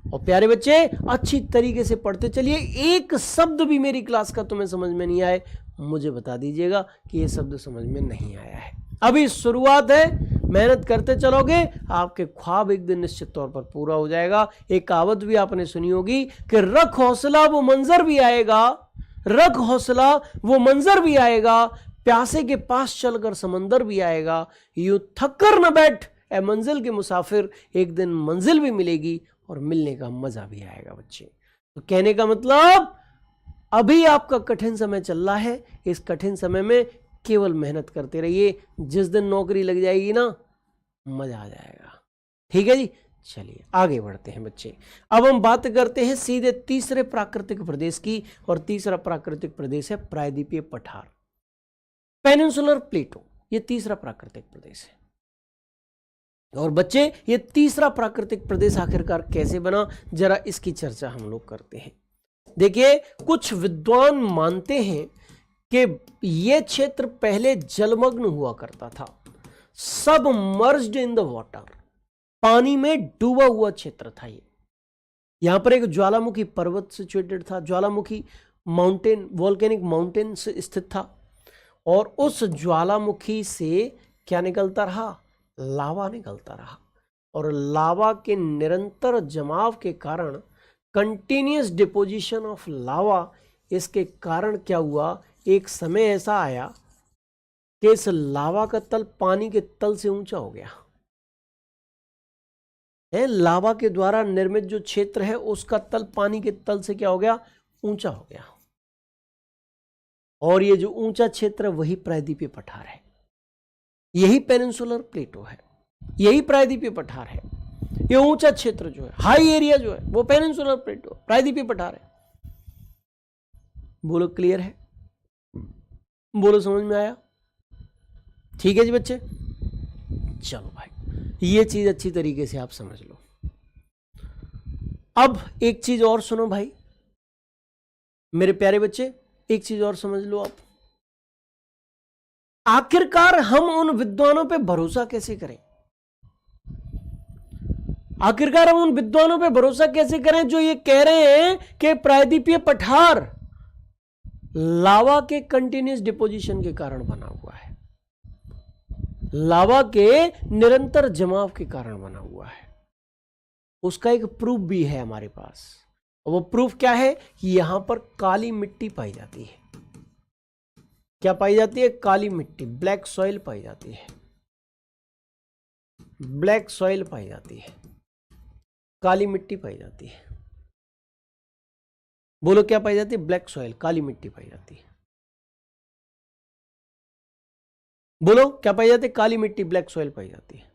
और प्यारे बच्चे, अच्छी तरीके से पढ़ते चलिए। एक शब्द भी मेरी क्लास का तुम्हें समझ में नहीं आए, मुझे बता दीजिएगा कि ये शब्द समझ में नहीं आया है। अभी शुरुआत है, मेहनत करते चलोगे, आपके ख्वाब एक दिन निश्चित तौर पर पूरा हो जाएगा। एक कहावत भी आपने सुनी होगी कि रख हौसला वो मंजर भी आएगा, रख हौसला वो मंजर भी आएगा, प्यासे के पास चलकर समंदर भी आएगा, यूं थक कर न बैठ ए मंजिल के मुसाफिर, एक दिन मंजिल भी मिलेगी और मिलने का मजा भी आएगा बच्चे। तो कहने का मतलब, अभी आपका कठिन समय चल रहा है, इस कठिन समय में केवल मेहनत करते रहिए, जिस दिन नौकरी लग जाएगी ना, मजा आ जाएगा। ठीक है जी, चलिए आगे बढ़ते हैं बच्चे। अब हम बात करते हैं सीधे तीसरे प्राकृतिक प्रदेश की, और तीसरा प्राकृतिक प्रदेश है प्रायद्वीपीय पठार, पेनिनसुलर प्लेटो। ये तीसरा प्राकृतिक प्रदेश है। और बच्चे ये तीसरा प्राकृतिक प्रदेश आखिरकार कैसे बना, जरा इसकी चर्चा हम लोग करते हैं। देखिए, कुछ विद्वान मानते हैं कि ये क्षेत्र पहले जलमग्न हुआ करता था, सबमर्ज्ड इन द वाटर, पानी में डूबा हुआ क्षेत्र था ये। यहां पर एक ज्वालामुखी पर्वत सिचुएटेड था, ज्वालामुखी माउंटेन, वोल्केनिक माउंटेन से स्थित था, और उस ज्वालामुखी से क्या निकलता रहा, लावा निकलता रहा, और लावा के निरंतर जमाव के कारण, कंटिन्यूअस डिपोजिशन ऑफ लावा, इसके कारण क्या हुआ, एक समय ऐसा आया कि इस लावा का तल पानी के तल से ऊंचा हो गया है। लावा के द्वारा निर्मित जो क्षेत्र है उसका तल पानी के तल से क्या हो गया, ऊंचा हो गया, और ये जो ऊंचा क्षेत्र है वही प्रायद्वीपीय पठार है, यही पेनिनसुलर प्लेटो है, यही प्रायद्वीपीय पठार है। ये ऊंचा क्षेत्र जो है, हाई एरिया जो है, वो पेनिनसुलर प्लेटो, प्रायद्वीपीय पठार है। बोलो क्लियर है, बोलो समझ में आया? ठीक है जी बच्चे, चलो भाई, ये चीज अच्छी तरीके से आप समझ लो। अब एक चीज और सुनो भाई मेरे प्यारे बच्चे, एक चीज और समझ लो आप। आखिरकार हम उन विद्वानों पे भरोसा कैसे करें, आखिरकार हम उन विद्वानों पे भरोसा कैसे करें जो ये कह रहे हैं कि प्रायद्वीपीय पठार लावा के कंटिन्यूअस डिपोजिशन के कारण बना हुआ है, लावा के निरंतर जमाव के कारण बना हुआ है। उसका एक प्रूफ भी है हमारे पास, और वो प्रूफ क्या है कि यहां पर काली मिट्टी पाई जाती है। क्या पाई जाती है, काली मिट्टी, ब्लैक सॉइल पाई जाती है, ब्लैक सॉइल पाई जाती है, काली मिट्टी पाई जाती है। बोलो क्या पाई जाती है, ब्लैक सॉइल, काली मिट्टी पाई जाती है। बोलो क्या पाई जाती है, काली मिट्टी, ब्लैक सॉइल पाई जाती है।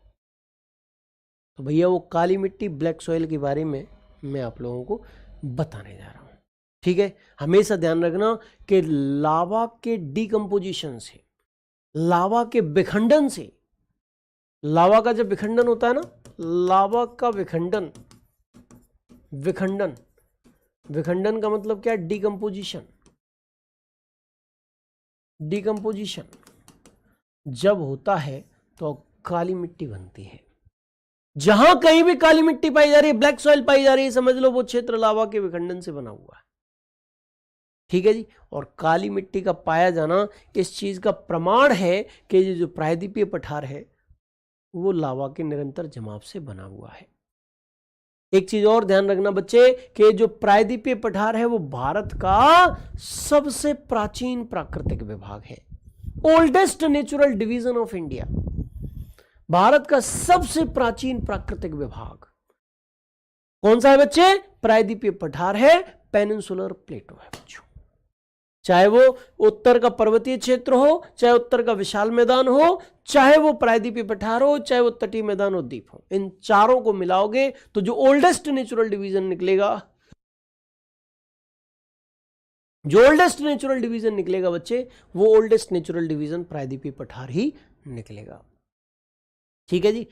तो भैया वो काली मिट्टी, ब्लैक सॉइल के बारे में मैं आप लोगों को बताने जा रहा हूं, ठीक है। हमेशा ध्यान रखना कि लावा के डिकम्पोजिशन से, लावा के विखंडन से, लावा का जब विखंडन होता है ना, लावा का विखंडन, विखंडन, विखंडन का मतलब क्या है, डिकम्पोजिशन, डिकम्पोजिशन जब होता है तो काली मिट्टी बनती है। जहां कहीं भी काली मिट्टी पाई जा रही है, ब्लैक सॉइल पाई जा रही है, समझ लो वो क्षेत्र लावा के विखंडन से बना हुआ है, ठीक है जी। और काली मिट्टी का पाया जाना इस चीज का प्रमाण है कि ये जो प्रायद्वीपीय पठार है वो लावा के निरंतर जमाव से बना हुआ है। एक चीज और ध्यान रखना बच्चे कि जो प्रायद्वीपीय पठार है वो भारत का सबसे प्राचीन प्राकृतिक विभाग है, oldest natural division of India, Bharat का सबसे प्राचीन प्राकृतिक विभाग कौन सा है बच्चे, प्रायद्वीपीय पठार है, पेनिनसुलर प्लेटो है बच्चों। चाहे वो उत्तर का पर्वतीय क्षेत्र हो, चाहे उत्तर का विशाल मैदान हो, चाहे वो प्रायद्वीपीय पठार हो, चाहे वो तटीय मैदान और द्वीप हो, इन चारों को मिलाओगे तो जो ओल्डेस्ट नेचुरल डिवीजन निकलेगा, जो ओल्डेस्ट नेचुरल डिवीजन निकलेगा बच्चे, वो ओल्डेस्ट नेचुरल डिवीजन प्रायद्वीपीय पठार ही निकलेगा, ठीक है जी।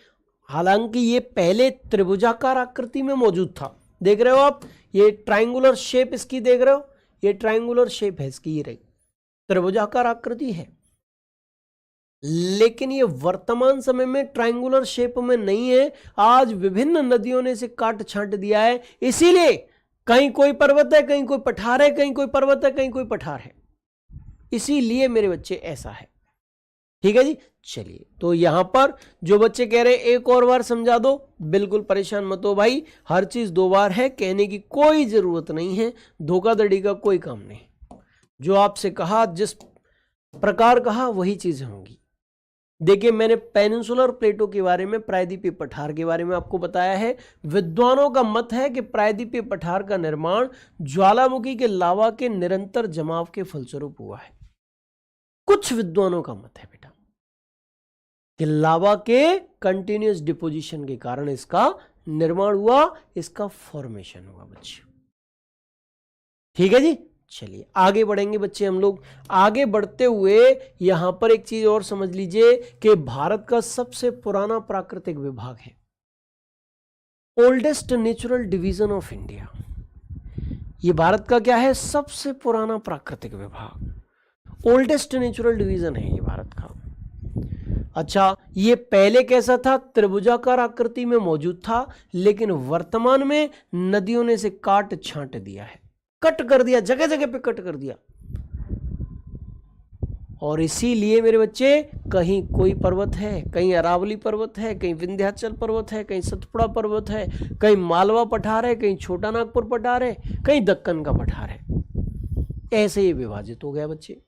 हालांकि ये पहले त्रिभुजाकार आकृति में मौजूद था, देख रहे हो आप, ये ट्रायंगुलर शेप इसकी देख रहे हो, ये ट्रायंगुलर शेप है इसकी, ये रही त्रिभुजाकार आकृति है, लेकिन ये वर्तमान समय में ट्रायंगुलर शेप में नहीं है। आज विभिन्न नदियों ने इसे काट छांट दिया है, इसीलिए कहीं कोई पर्वत है, कहीं कोई पठार है, कहीं कोई पर्वत है, कहीं कोई पठार है, इसीलिए मेरे बच्चे ऐसा है, ठीक है जी। चलिए, तो यहां पर जो बच्चे कह रहे हैं एक और बार समझा दो, बिल्कुल परेशान मत हो भाई, हर चीज दो बार है, कहने की कोई जरूरत नहीं है, धोखाधड़ी का कोई काम नहीं, जो आपसे कहा, जिस प्रकार कहा वही चीजें होंगी। देखिए, मैंने पेनिनसुलर प्लेटो के बारे में, प्रायद्वीपीय पठार के बारे में आपको बताया है। विद्वानों का मत है कि प्रायद्वीपीय पठार का निर्माण ज्वालामुखी के लावा के निरंतर जमाव के फलस्वरूप हुआ है। कुछ विद्वानों का मत है बेटा कि लावा के कंटिन्यूअस डिपोजिशन के कारण इसका निर्माण हुआ, इसका फॉर्मेशन हुआ बच्चे, ठीक है जी। चलिए आगे बढ़ेंगे बच्चे हम लोग। आगे बढ़ते हुए यहां पर एक चीज और समझ लीजिए कि भारत का सबसे पुराना प्राकृतिक विभाग है, oldest natural division of India. ये भारत का क्या है, सबसे पुराना प्राकृतिक विभाग, ओल्डेस्ट नेचुरल डिवीजन है ये भारत का। अच्छा, ये पहले कैसा था, त्रिभुजाकार आकृति में मौजूद था, लेकिन वर्तमान में नदियों ने इसे काट छांट दिया है, कट कर दिया, जगह जगह पे कट कर दिया। और इसीलिए मेरे बच्चे कहीं कोई पर्वत है, कहीं अरावली पर्वत है, कहीं विंध्याचल पर्वत है, कहीं सतपुड़ा पर्वत है, कहीं मालवा पठार है, कहीं छोटा नागपुर पठार है, कहीं दक्कन का पठार है। ऐसे ही विभाजित हो गया बच्चे।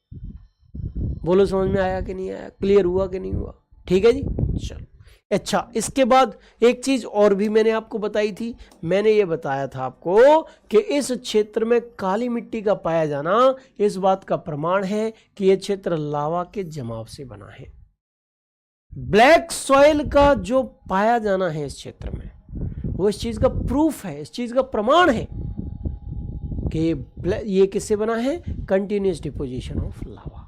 बोलो समझ में आया कि नहीं आया, क्लियर हुआ कि नहीं हुआ? ठीक है जी, चलो। अच्छा, इसके बाद एक चीज और भी मैंने आपको बताई थी। मैंने ये बताया था आपको कि इस क्षेत्र में काली मिट्टी का पाया जाना इस बात का प्रमाण है कि यह क्षेत्र लावा के जमाव से बना है। ब्लैक सॉइल का जो पाया जाना है इस क्षेत्र में, वो इस चीज का प्रूफ है, इस चीज का प्रमाण है कि ये किससे बना है, कंटिन्यूअस डिपोजिशन ऑफ लावा।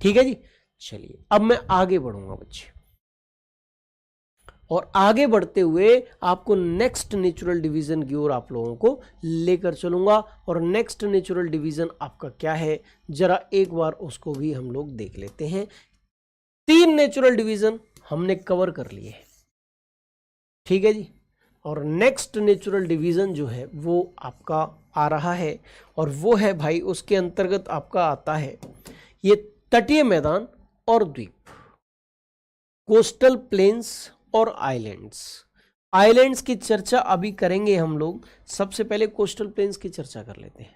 ठीक है जी, चलिए अब मैं आगे बढ़ूंगा बच्चे, और आगे बढ़ते हुए आपको नेक्स्ट नेचुरल डिवीजन की ओर आप लोगों को लेकर चलूंगा। और नेक्स्ट नेचुरल डिवीजन आपका क्या है, जरा एक बार उसको भी हम लोग देख लेते हैं। 3 नेचुरल डिवीजन हमने कवर कर लिए हैं, ठीक है जी। और नेक्स्ट नेचुरल डिवीजन जो है वो आपका आ रहा है, और वो है भाई, उसके अंतर्गत आपका आता है ये तटीय मैदान और द्वीप, कोस्टल प्लेन्स और आइलैंड्स। आइलैंड्स की चर्चा अभी करेंगे हम लोग, सबसे पहले कोस्टल प्लेन्स की चर्चा कर लेते हैं।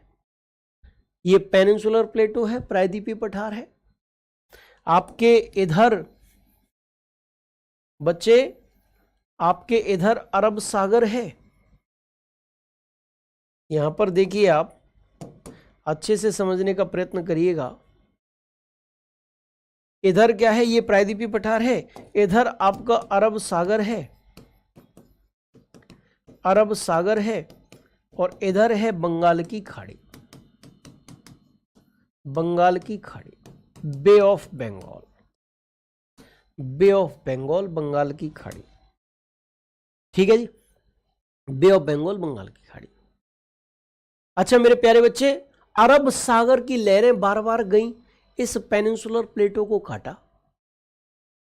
ये पेनिनसुलर प्लेटो है, प्रायद्वीपीय पठार है। आपके इधर बच्चे, आपके इधर अरब सागर है। यहां पर देखिए, आप अच्छे से समझने का प्रयत्न करिएगा। इधर क्या है, ये प्रायद्वीपीय पठार है, इधर आपका अरब सागर है, अरब सागर है, और इधर है बंगाल की खाड़ी, बंगाल की खाड़ी, bay of Bengal, bay of Bengal, Bengal की खाड़ी। ठीक है जी, बे ऑफ बंगाल, बंगाल की खाड़ी। अच्छा मेरे प्यारे बच्चे, अरब सागर की लहरें बार बार गईं, इस पेनिनसुलर प्लेटो को काटा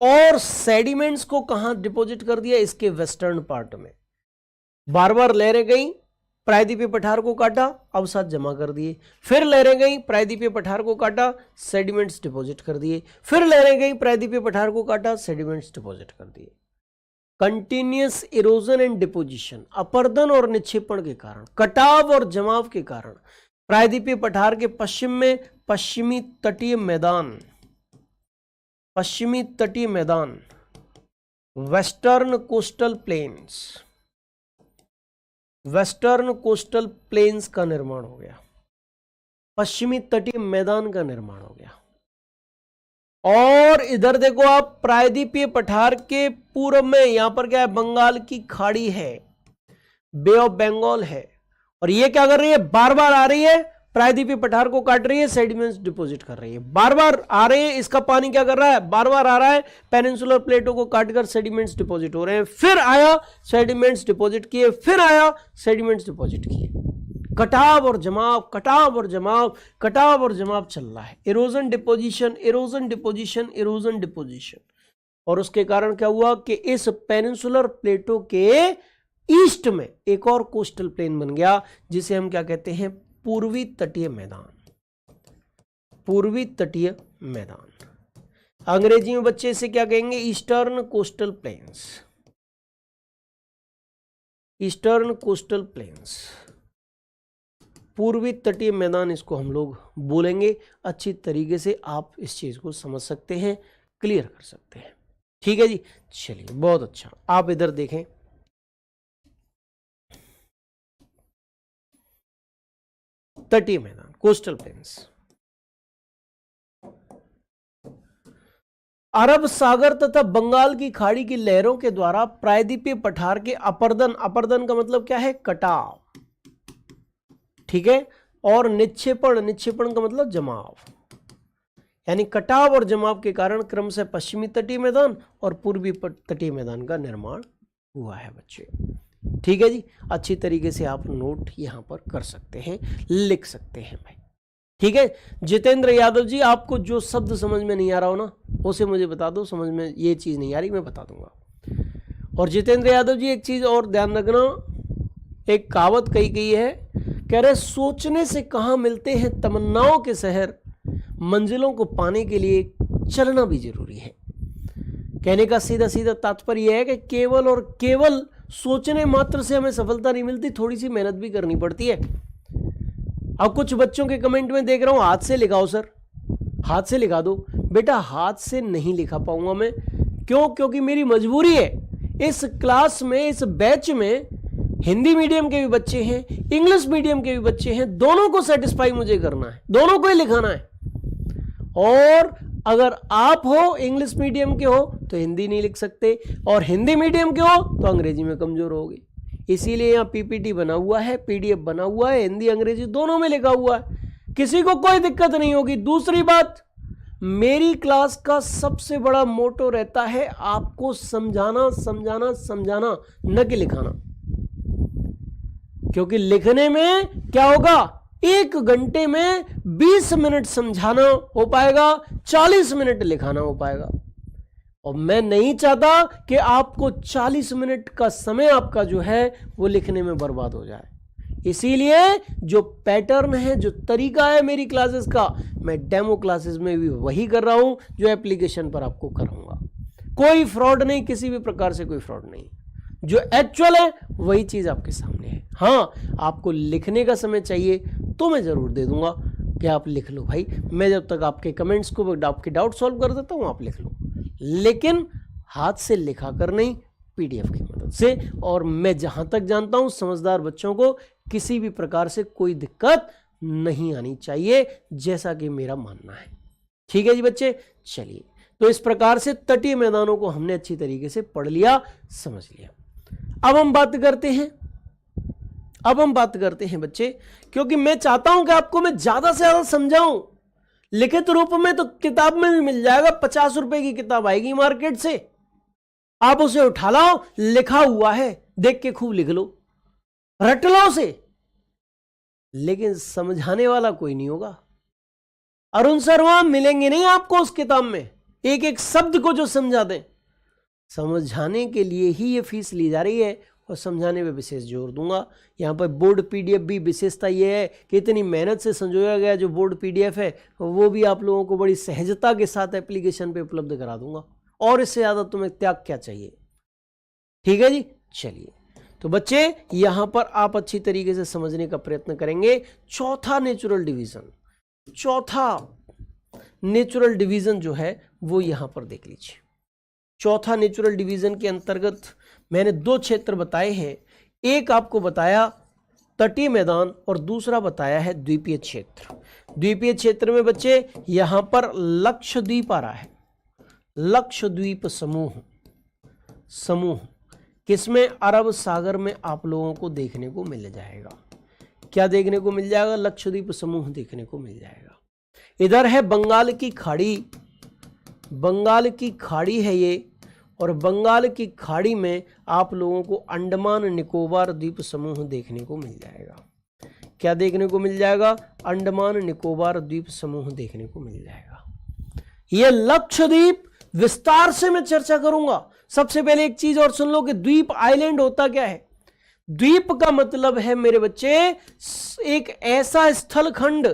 और सेडिमेंट्स को कहां डिपॉजिट कर दिया, इसके वेस्टर्न पार्ट में। बार बार लहरें गई, प्रायद्वीपीय पठार को काटा, अवसाद जमा कर दिए, फिर लहरें गई, प्रायद्वीपीय पठार को काटा, सेडिमेंट्स डिपॉजिट कर दिए, फिर लहरें गई, प्रायद्वीपीय पठार को काटा, सेडिमेंट्स डिपॉजिट कर दिए। कंटिन्यूअस इरोजन एंड डिपोजिशन, अपरदन और निक्षेपण के कारण, कटाव और जमाव के कारण प्रायद्वीपीय पठार के पश्चिम में पश्चिमी तटीय मैदान, पश्चिमी तटीय मैदान, western coastal planes, western coastal planes का निर्माण हो गया, पश्चिमी तटीय मैदान का निर्माण हो गया। और इधर देखो आप, प्रायद्वीपीय पठार के पूर्व में यहां पर क्या है, बंगाल की खाड़ी है, बे ऑफ बंगाल है, और ये क्या कर रही है, बार बार आ रही है, प्रायद्वीपीय पठार को काट रही है, सेडिमेंट्स डिपॉजिट कर रही है, बार बार आ रहे हैं, इसका पानी क्या कर रहा है, बार बार आ रहा है, पेनिनसुलर प्लेटो को काटकर सेडिमेंट्स डिपॉजिट हो रहे हैं, फिर आया, सेडिमेंट्स डिपॉजिट किए, फिर आया, सेडिमेंट्स डिपॉजिट किए। कटाव और जमाव, कटाव और जमाव, कटाव और जमाव चल रहा है, erosion deposition, erosion deposition, erosion deposition. और उसके कारण क्या हुआ कि इस पेनिनसुलर प्लेटो के ईस्ट में एक और कोस्टल प्लेन बन गया, जिसे हम क्या कहते हैं, पूर्वी तटीय मैदान, पूर्वी तटीय मैदान। अंग्रेजी में बच्चे इसे क्या कहेंगे, eastern coastal planes, eastern coastal planes, पूर्वी तटीय मैदान इसको हम लोग बोलेंगे। अच्छी तरीके से आप इस चीज को समझ सकते हैं, क्लियर कर सकते हैं। ठीक है जी, चलिए बहुत अच्छा। आप इधर देखें, तटीय मैदान, कोस्टल प्लेन्स, अरब सागर तथा बंगाल की खाड़ी की लहरों के द्वारा प्रायद्वीपीय पठार के अपरदन, अपरदन का मतलब क्या है, कटाव, ठीक है, और निक्षेपण, निक्षेपण का मतलब जमाव, यानी कटाव और जमाव के कारण क्रमशः पश्चिमी तटीय मैदान और पूर्वी तटीय मैदान का निर्माण हुआ है बच्चे। ठीक है जी, अच्छी तरीके से आप नोट यहां पर कर सकते हैं, लिख सकते हैं भाई। ठीक है, जितेंद्र यादव जी, आपको जो शब्द समझ में नहीं आ रहा हो ना, उसे मुझे बता दो, समझ में ये चीज नहीं आ रही मैं बता दूंगा। और जितेंद्र यादव जी, एक चीज और ध्यान रखना, एक कहावत कही गई है, कह रहे सोचने से कहां मिलते हैं तमन्नाओं के शहर, मंजिलों को पाने के लिए चलना भी जरूरी है। कहने का सीधा सीधा तात्पर्य यह है कि केवल और केवल सोचने मात्र से हमें सफलता नहीं मिलती, थोड़ी सी मेहनत भी करनी पड़ती है। अब कुछ बच्चों के कमेंट में देख रहा हूं, हाथ से लिखाओ सर, हाथ से लिखा दो। बेटा हाथ से नहीं लिखा पाऊंगा मैं, क्यों? क्योंकि मेरी मजबूरी है। इस क्लास में, इस बैच में हिंदी मीडियम के भी बच्चे हैं, इंग्लिश मीडियम के भी बच्चे हैं, दोनों को सेटिस्फाई मुझे करना है, दोनों को ही लिखाना है। और अगर आप हो इंग्लिश मीडियम के हो तो हिंदी नहीं लिख सकते, और हिंदी मीडियम के हो तो अंग्रेजी में कमजोर होगे। इसीलिए यहाँ पीपीटी बना हुआ है, पीडीएफ बना हुआ है, हिंदी अंग्रेजी दोनों में लिखा हुआ है, किसी को कोई दिक्कत नहीं होगी। दूसरी बात, मेरी क्लास का सबसे बड़ा मोटो रहता है आपको समझाना समझाना समझाना, न कि लिखाना। क्योंकि लिखने में क्या होगा, 1 घंटे में 20 मिनट समझाना हो पाएगा, 40 मिनट लिखाना हो पाएगा। और मैं नहीं चाहता कि आपको 40 मिनट का समय आपका जो है वो लिखने में बर्बाद हो जाए। इसीलिए जो पैटर्न है, जो तरीका है मेरी क्लासेस का, मैं डेमो क्लासेस में भी वही कर रहा हूं जो एप्लीकेशन पर आपको कराऊंगा। कोई फ्रॉड नहीं, किसी भी प्रकार से कोई फ्रॉड नहीं, जो एक्चुअल है वही चीज आपके सामने है। हाँ, आपको लिखने का समय चाहिए तो मैं जरूर दे दूंगा कि आप लिख लो भाई। मैं जब तक आपके कमेंट्स को, आपके डाउट सॉल्व कर देता हूं, आप लिख लो, लेकिन हाथ से लिखा कर नहीं, पीडीएफ की मदद से। और मैं जहां तक जानता हूं समझदार बच्चों को किसी भी प्रकार से कोई दिक्कत नहीं आनी चाहिए, जैसा कि मेरा मानना है। ठीक है जी बच्चे, चलिए, तो इस प्रकार से तटीय मैदानों को हमने अच्छी तरीके से पढ़ लिया, समझ लिया। अब हम बात करते हैं बच्चे, क्योंकि मैं चाहता हूं कि आपको मैं ज्यादा से ज्यादा समझाऊं। लिखित रूप में तो किताब में भी मिल जाएगा, 50 रुपए की किताब आएगी मार्केट से, आप उसे उठा लाओ, लिखा हुआ है, देख के खूब लिख लो, रट लो से, लेकिन समझाने वाला कोई नहीं होगा। अरुण शर्मा मिलेंगे नहीं आपको उस किताब में, एक एक शब्द को जो समझा दें। समझाने के लिए ही ये फीस ली जा रही है, और समझाने पे विशेष जोर दूंगा। यहाँ पर बोर्ड पीडीएफ भी विशेषता ये है कि इतनी मेहनत से संजोया गया जो बोर्ड पीडीएफ है वो भी आप लोगों को बड़ी सहजता के साथ एप्लीकेशन पे उपलब्ध करा दूंगा, और इससे ज़्यादा तुम्हें त्याग क्या चाहिए। ठीक है जी, चलिए, तो बच्चे यहाँ पर आप अच्छी तरीके से समझने का प्रयत्न करेंगे। चौथा नेचुरल डिवीजन जो है वो यहाँ पर देख लीजिए। चौथा नेचुरल डिवीजन के अंतर्गत मैंने 2 क्षेत्र बताए हैं, एक आपको बताया तटीय मैदान और दूसरा बताया है द्वीपीय क्षेत्र। द्वीपीय क्षेत्र में बच्चे यहां पर लक्षद्वीप आ रहा है, लक्षद्वीप समूह किसमें, अरब सागर में आप लोगों को देखने को मिल जाएगा। क्या देखने को मिल जाएगा? लक्षद्वीप समूह देखने को मिल जाएगा। इधर है बंगाल की खाड़ी है ये, और बंगाल की खाड़ी में आप लोगों को अंडमान निकोबार द्वीप समूह देखने को मिल जाएगा। क्या देखने को मिल जाएगा? अंडमान निकोबार द्वीप समूह देखने को मिल जाएगा। यह लक्षद्वीप विस्तार से मैं चर्चा करूंगा। सबसे पहले एक चीज और सुन लो कि द्वीप आइलैंड होता क्या है। द्वीप का मतलब है मेरे बच्चे एक ऐसा स्थलखंड,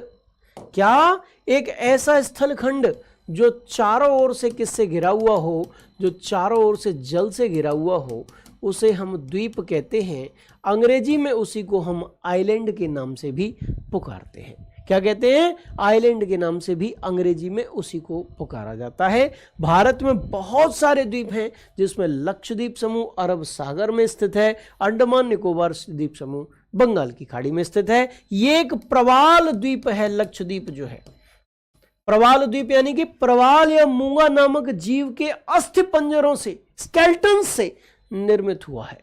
क्या? एक ऐसा स्थलखंड जो चारों ओर से किससे घिरा हुआ हो, जो चारों ओर से जल से घिरा हुआ हो, उसे हम द्वीप कहते हैं। अंग्रेजी में उसी को हम आइलैंड के नाम से भी पुकारते हैं। क्या कहते हैं? आइलैंड के नाम से भी अंग्रेजी में उसी को पुकारा जाता है। भारत में बहुत सारे द्वीप हैं, जिसमें लक्षद्वीप समूह अरब सागर में स्थित है, अंडमान निकोबार द्वीप समूह बंगाल की खाड़ी में स्थित है। ये एक प्रवाल द्वीप है। लक्षद्वीप जो है प्रवाल द्वीप, यानी कि प्रवाल या मूंगा नामक जीव के अस्थि पंजरों से, स्केल्टन से निर्मित हुआ है।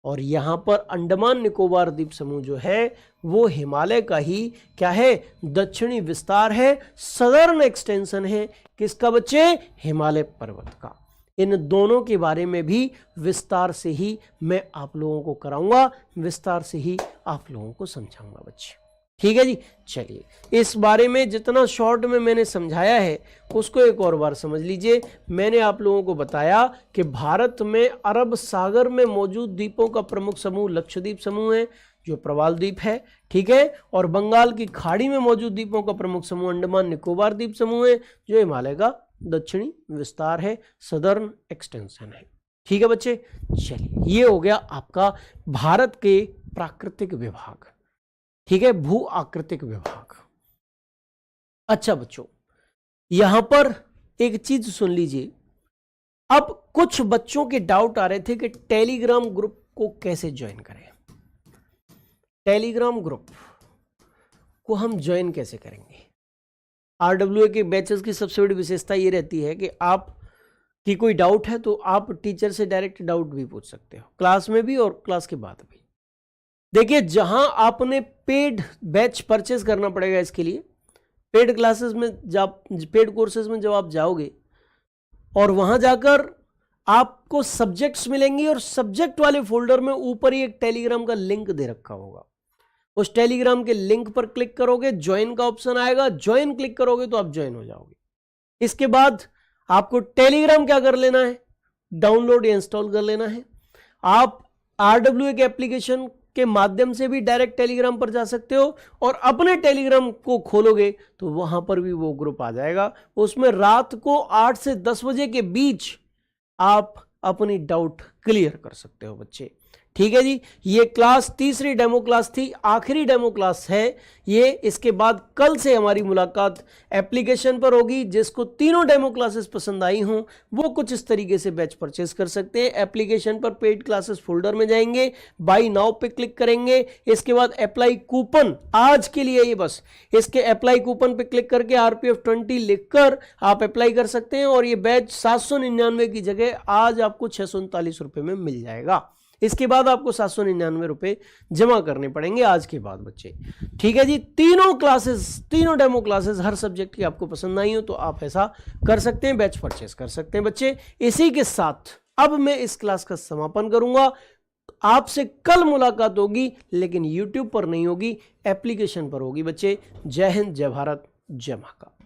और यहाँ पर अंडमान निकोबार द्वीप समूह जो है वो हिमालय का ही क्या है, दक्षिणी विस्तार है, सदर्न एक्सटेंशन है। किसका बच्चे, हिमालय पर्वत का। इन दोनों के बारे में भी विस्तार से ही मैं आप लोगों को कराऊंगा, विस्तार से ही आप लोगों को समझाऊंगा बच्चे। ठीक है जी। चलिए, इस बारे में जितना शॉर्ट में मैंने समझाया है उसको एक और बार समझ लीजिए। मैंने आप लोगों को बताया कि भारत में अरब सागर में मौजूद द्वीपों का प्रमुख समूह लक्षद्वीप समूह है जो प्रवाल द्वीप है, ठीक है। और बंगाल की खाड़ी में मौजूद द्वीपों का प्रमुख समूह अंडमान निकोबार द्वीप समूह है जो हिमालय का दक्षिणी विस्तार है, सदर्न एक्सटेंशन है। ठीक है बच्चे। चलिए, ये हो गया आपका भारत के प्राकृतिक विभाग, ठीक है, भू आकृतिक विभाग। अच्छा बच्चों, यहां पर एक चीज सुन लीजिए। अब कुछ बच्चों के डाउट आ रहे थे कि टेलीग्राम ग्रुप को कैसे ज्वाइन करें। टेलीग्राम ग्रुप को हम ज्वाइन कैसे करेंगे। RWA के बैचेस की सबसे बड़ी विशेषता ये रहती है कि आप की कोई डाउट है तो आप टीचर से डायरेक्ट डाउट भी पूछ सकते हो, क्लास में भी और क्लास के बाद भी। देखिए, जहां आपने पेड बैच परचेज करना पड़ेगा, इसके लिए पेड क्लासेस में जब पेड कोर्सेज में जब आप जाओगे और वहां जाकर आपको सब्जेक्ट्स मिलेंगे और सब्जेक्ट वाले फोल्डर में ऊपर ही एक टेलीग्राम का लिंक दे रखा होगा। उस टेलीग्राम के लिंक पर क्लिक करोगे, ज्वाइन का ऑप्शन आएगा, ज्वाइन क्लिक करोगे तो आप ज्वाइन हो जाओगे। इसके बाद आपको टेलीग्राम क्या कर लेना है, डाउनलोड या इंस्टॉल कर लेना है। आप RWA के एप्लीकेशन के माध्यम से भी डायरेक्ट टेलीग्राम पर जा सकते हो और अपने टेलीग्राम को खोलोगे तो वहां पर भी वो ग्रुप आ जाएगा। उसमें रात को 8 से 10 बजे के बीच आप अपनी डाउट क्लियर कर सकते हो बच्चे। ठीक है जी। ये क्लास तीसरी डेमो क्लास थी, आखिरी डेमो क्लास है ये। इसके बाद कल से हमारी मुलाकात एप्लीकेशन पर होगी। जिसको तीनों डेमो क्लासेस पसंद आई हों वो कुछ इस तरीके से बैच परचेज कर सकते हैं। एप्लीकेशन पर पेड क्लासेस फोल्डर में जाएंगे, बाई नाउ पे क्लिक करेंगे। इसके बाद अप्लाई कूपन, आज के लिए ये बस इसके अप्लाई कूपन पे क्लिक करके RPF 20 लिखकर आप अप्लाई कर सकते हैं और ये बैच 799 की जगह आज आपको 639 रुपए में मिल जाएगा। इसके बाद आपको 799 रुपए जमा करने पड़ेंगे आज के बाद बच्चे। ठीक है जी। तीनों क्लासेस, तीनों डेमो क्लासेस हर सब्जेक्ट की आपको पसंद आई हो तो आप ऐसा कर सकते हैं, बैच परचेस कर सकते हैं बच्चे। इसी के साथ अब मैं इस क्लास का समापन करूंगा। आपसे कल मुलाकात होगी लेकिन YouTube पर नहीं होगी, एप्लीकेशन पर होगी बच्चे। जय हिंद, जय भारत, जय महाकाल।